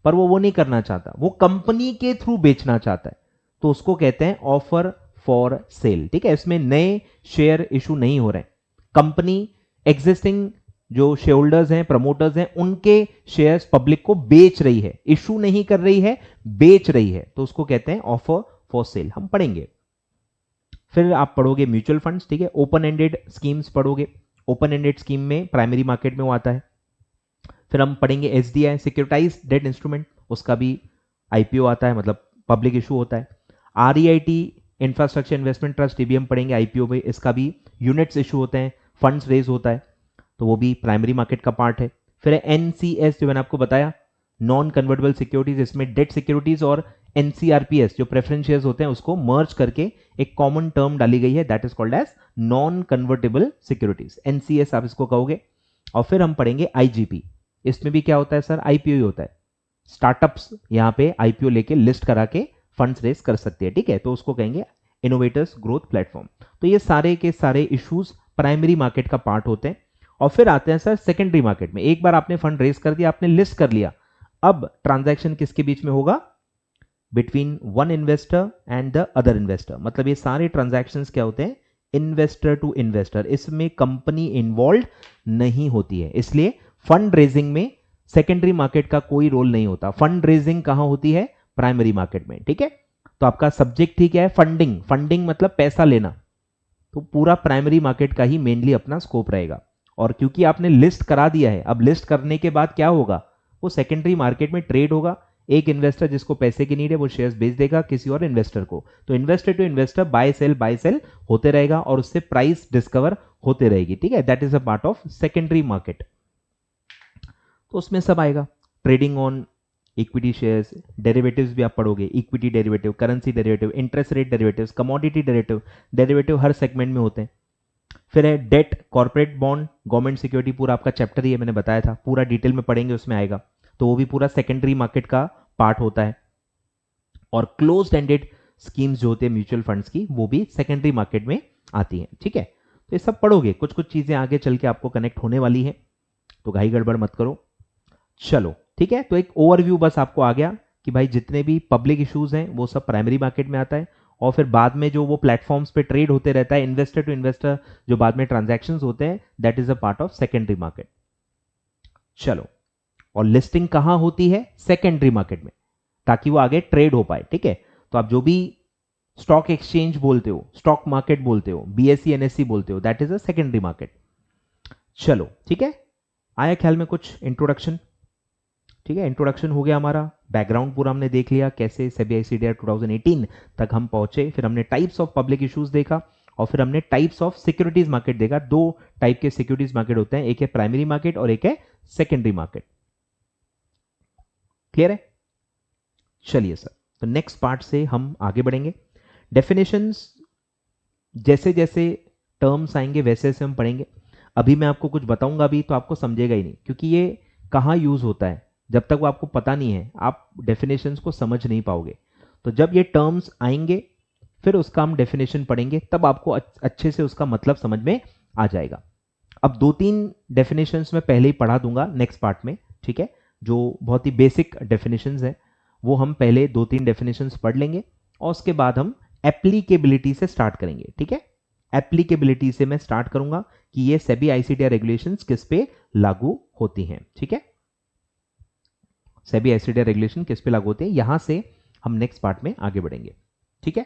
पर वो नहीं करना चाहता, वो कंपनी के थ्रू बेचना चाहता है, तो उसको कहते हैं ऑफर फॉर सेल, ठीक है? इसमें नए शेयर इशू नहीं हो रहे हैं, कंपनी एग्जिस्टिंग जो शेयर होल्डर्स हैं, प्रमोटर्स हैं, उनके शेयर्स पब्लिक को बेच रही है, इशू नहीं कर रही है, बेच रही है, तो उसको कहते हैं ऑफर फॉर सेल। हम पढ़ेंगे। फिर आप पढ़ोगे म्यूचुअल फंड्स, ठीक है? ओपन एंडेड स्कीम्स पढ़ोगे, ओपन एंडेड स्कीम में प्राइमरी मार्केट में वो आता है। फिर हम पढ़ेंगे एसडीआई, सिक्योरिटाइज डेट इंस्ट्रूमेंट, उसका भी आईपीओ आता है, मतलब पब्लिक इशू होता है। आरईआईटी इंफ्रास्ट्रक्चर इन्वेस्टमेंट ट्रस्ट, ये भी हम पढ़ेंगे आईपीओ में, इसका भी यूनिट्स इशू होते हैं, फंड्स रेज होता है, तो वो भी प्राइमरी मार्केट का पार्ट है। फिर एनसीएस जो मैंने आपको बताया, नॉन कन्वर्टेबल सिक्योरिटीज, इसमें डेट सिक्योरिटीज और एनसीआरपीएस जो प्रेफरेंस शेयर्स होते हैं उसको मर्ज करके एक कॉमन टर्म डाली गई है, that is called as non convertible securities, NCS आप इसको कहोगे। और फिर हम पढ़ेंगे आईजीपी, इसमें भी क्या होता है सर? आईपीओ ही होता है। स्टार्टअप्स यहाँ पे आईपीओ लेके लिस्ट करा के फंड्स रेस कर सकते हैं, ठीक है? तो उसको कहेंगे इनोवेटर्स ग्रोथ प्लेटफॉर्म। तो ये सारे के सारे इश्यूज प्राइमरी मार्केट का पार्ट होते हैं। और फिर आते हैं सर सेकेंडरी मार्केट में। एक बार आपने फंड रेस कर दिया, आपने लिस्ट कर लिया, अब ट्रांजैक्शन किसके बीच में होगा? Between one investor and the other investor. मतलब ये सारे ट्रांजैक्शंस क्या होते हैं? इन्वेस्टर टू इन्वेस्टर, इसमें कंपनी इन्वॉल्व नहीं होती है, इसलिए फंड रेजिंग में सेकेंडरी मार्केट का कोई रोल नहीं होता। फंड रेजिंग कहां होती है? प्राइमरी मार्केट में, ठीक है? तो आपका सब्जेक्ट ठीक है, फंडिंग, फंडिंग मतलब पैसा लेना, तो पूरा प्राइमरी मार्केट का ही मेनली अपना स्कोप रहेगा। और क्योंकि आपने लिस्ट करा दिया है, अब लिस्ट करने के बाद क्या होगा? वो सेकेंडरी मार्केट में ट्रेड होगा। एक इन्वेस्टर जिसको पैसे की नीड है वो शेयर्स बेच देगा किसी और इन्वेस्टर को, तो investor to investor buy sell होते रहेगा और उससे प्राइस डिस्कवर होते रहेगी, ठीक है? That is a part of secondary market. तो उसमें सब आएगा, trading on equity shares, derivatives भी आप पढ़ोगे, equity derivative, currency derivative, interest rate derivatives, commodity derivative, derivative हर सेगमेंट में होते हैं। फिर है debt, corporate bond, government security, पूरा आपका चैप्टर ही है, मैंने बताया था, पूरा डिटेल में पढ़ेंगे उसमें आएगा, तो वो भी पूरा सेकेंडरी मार्केट का पार्ट होता है। और क्लोज्ड एंडेड स्कीम्स जो होते हैं म्यूचुअल फंड्स की, वो भी सेकेंडरी मार्केट में आती हैं, ठीक है? तो ये सब पढ़ोगे, कुछ कुछ चीजें आगे चल के आपको कनेक्ट होने वाली है, तो घाई गड़बड़ मत करो। चलो ठीक है, तो एक ओवरव्यू बस आपको आ गया कि भाई जितने भी पब्लिक इश्यूज हैं वो सब प्राइमरी मार्केट में आता है, और फिर बाद में जो वो प्लेटफॉर्म्स पे ट्रेड होते रहता है इन्वेस्टर टू इन्वेस्टर, जो बाद में ट्रांजैक्शंस होते हैं, that is a part of secondary market. चलो, और लिस्टिंग कहां होती है? सेकेंडरी मार्केट में, ताकि वो आगे ट्रेड हो पाए, ठीक है? तो आप जो भी स्टॉक एक्सचेंज बोलते हो, स्टॉक मार्केट बोलते हो, बीएससी एनएससी बोलते हो, that is a secondary market. चलो ठीक है, आया ख्याल में कुछ इंट्रोडक्शन? ठीक है, इंट्रोडक्शन हो गया हमारा, बैकग्राउंड पूरा हमने देख लिया, कैसे सेबी आईसीडीआर 2018 तक हम पहुंचे, फिर हमने टाइप्स ऑफ पब्लिक इश्यूज देखा, और फिर हमने टाइप्स ऑफ सिक्योरिटीज मार्केट देखा। दो टाइप के सिक्योरिटीज मार्केट होते हैं, एक है प्राइमरी मार्केट और एक है सेकेंडरी मार्केट। क्लियर है? चलिए सर, तो नेक्स्ट पार्ट से हम आगे बढ़ेंगे। डेफिनेशंस जैसे जैसे टर्म्स आएंगे वैसे वैसे हम पढ़ेंगे। अभी मैं आपको कुछ बताऊंगा भी तो आपको समझेगा ही नहीं, क्योंकि ये कहाँ यूज होता है, जब तक वो आपको पता नहीं है आप डेफिनेशंस को समझ नहीं पाओगे। तो जब ये टर्म्स आएंगे फिर उसका हम डेफिनेशन पढ़ेंगे, तब आपको अच्छे से उसका मतलब समझ में आ जाएगा। अब 2-3 डेफिनेशंस मैं पहले ही पढ़ा दूंगा नेक्स्ट पार्ट में, ठीक है? जो बहुत ही बेसिक डेफिनेशंस है वो हम पहले 2-3 डेफिनेशंस पढ़ लेंगे, और उसके बाद हम एप्लीकेबिलिटी से स्टार्ट करेंगे, ठीक है? एप्लीकेबिलिटी से मैं स्टार्ट करूंगा कि ये सेबी आईसीडीआर रेगुलेशंस किस पे लागू होती हैं, ठीक है? सेबी आईसीडीआर रेगुलेशन किस पे लागू होते हैं, यहां से हम नेक्स्ट पार्ट में आगे बढ़ेंगे, ठीक है?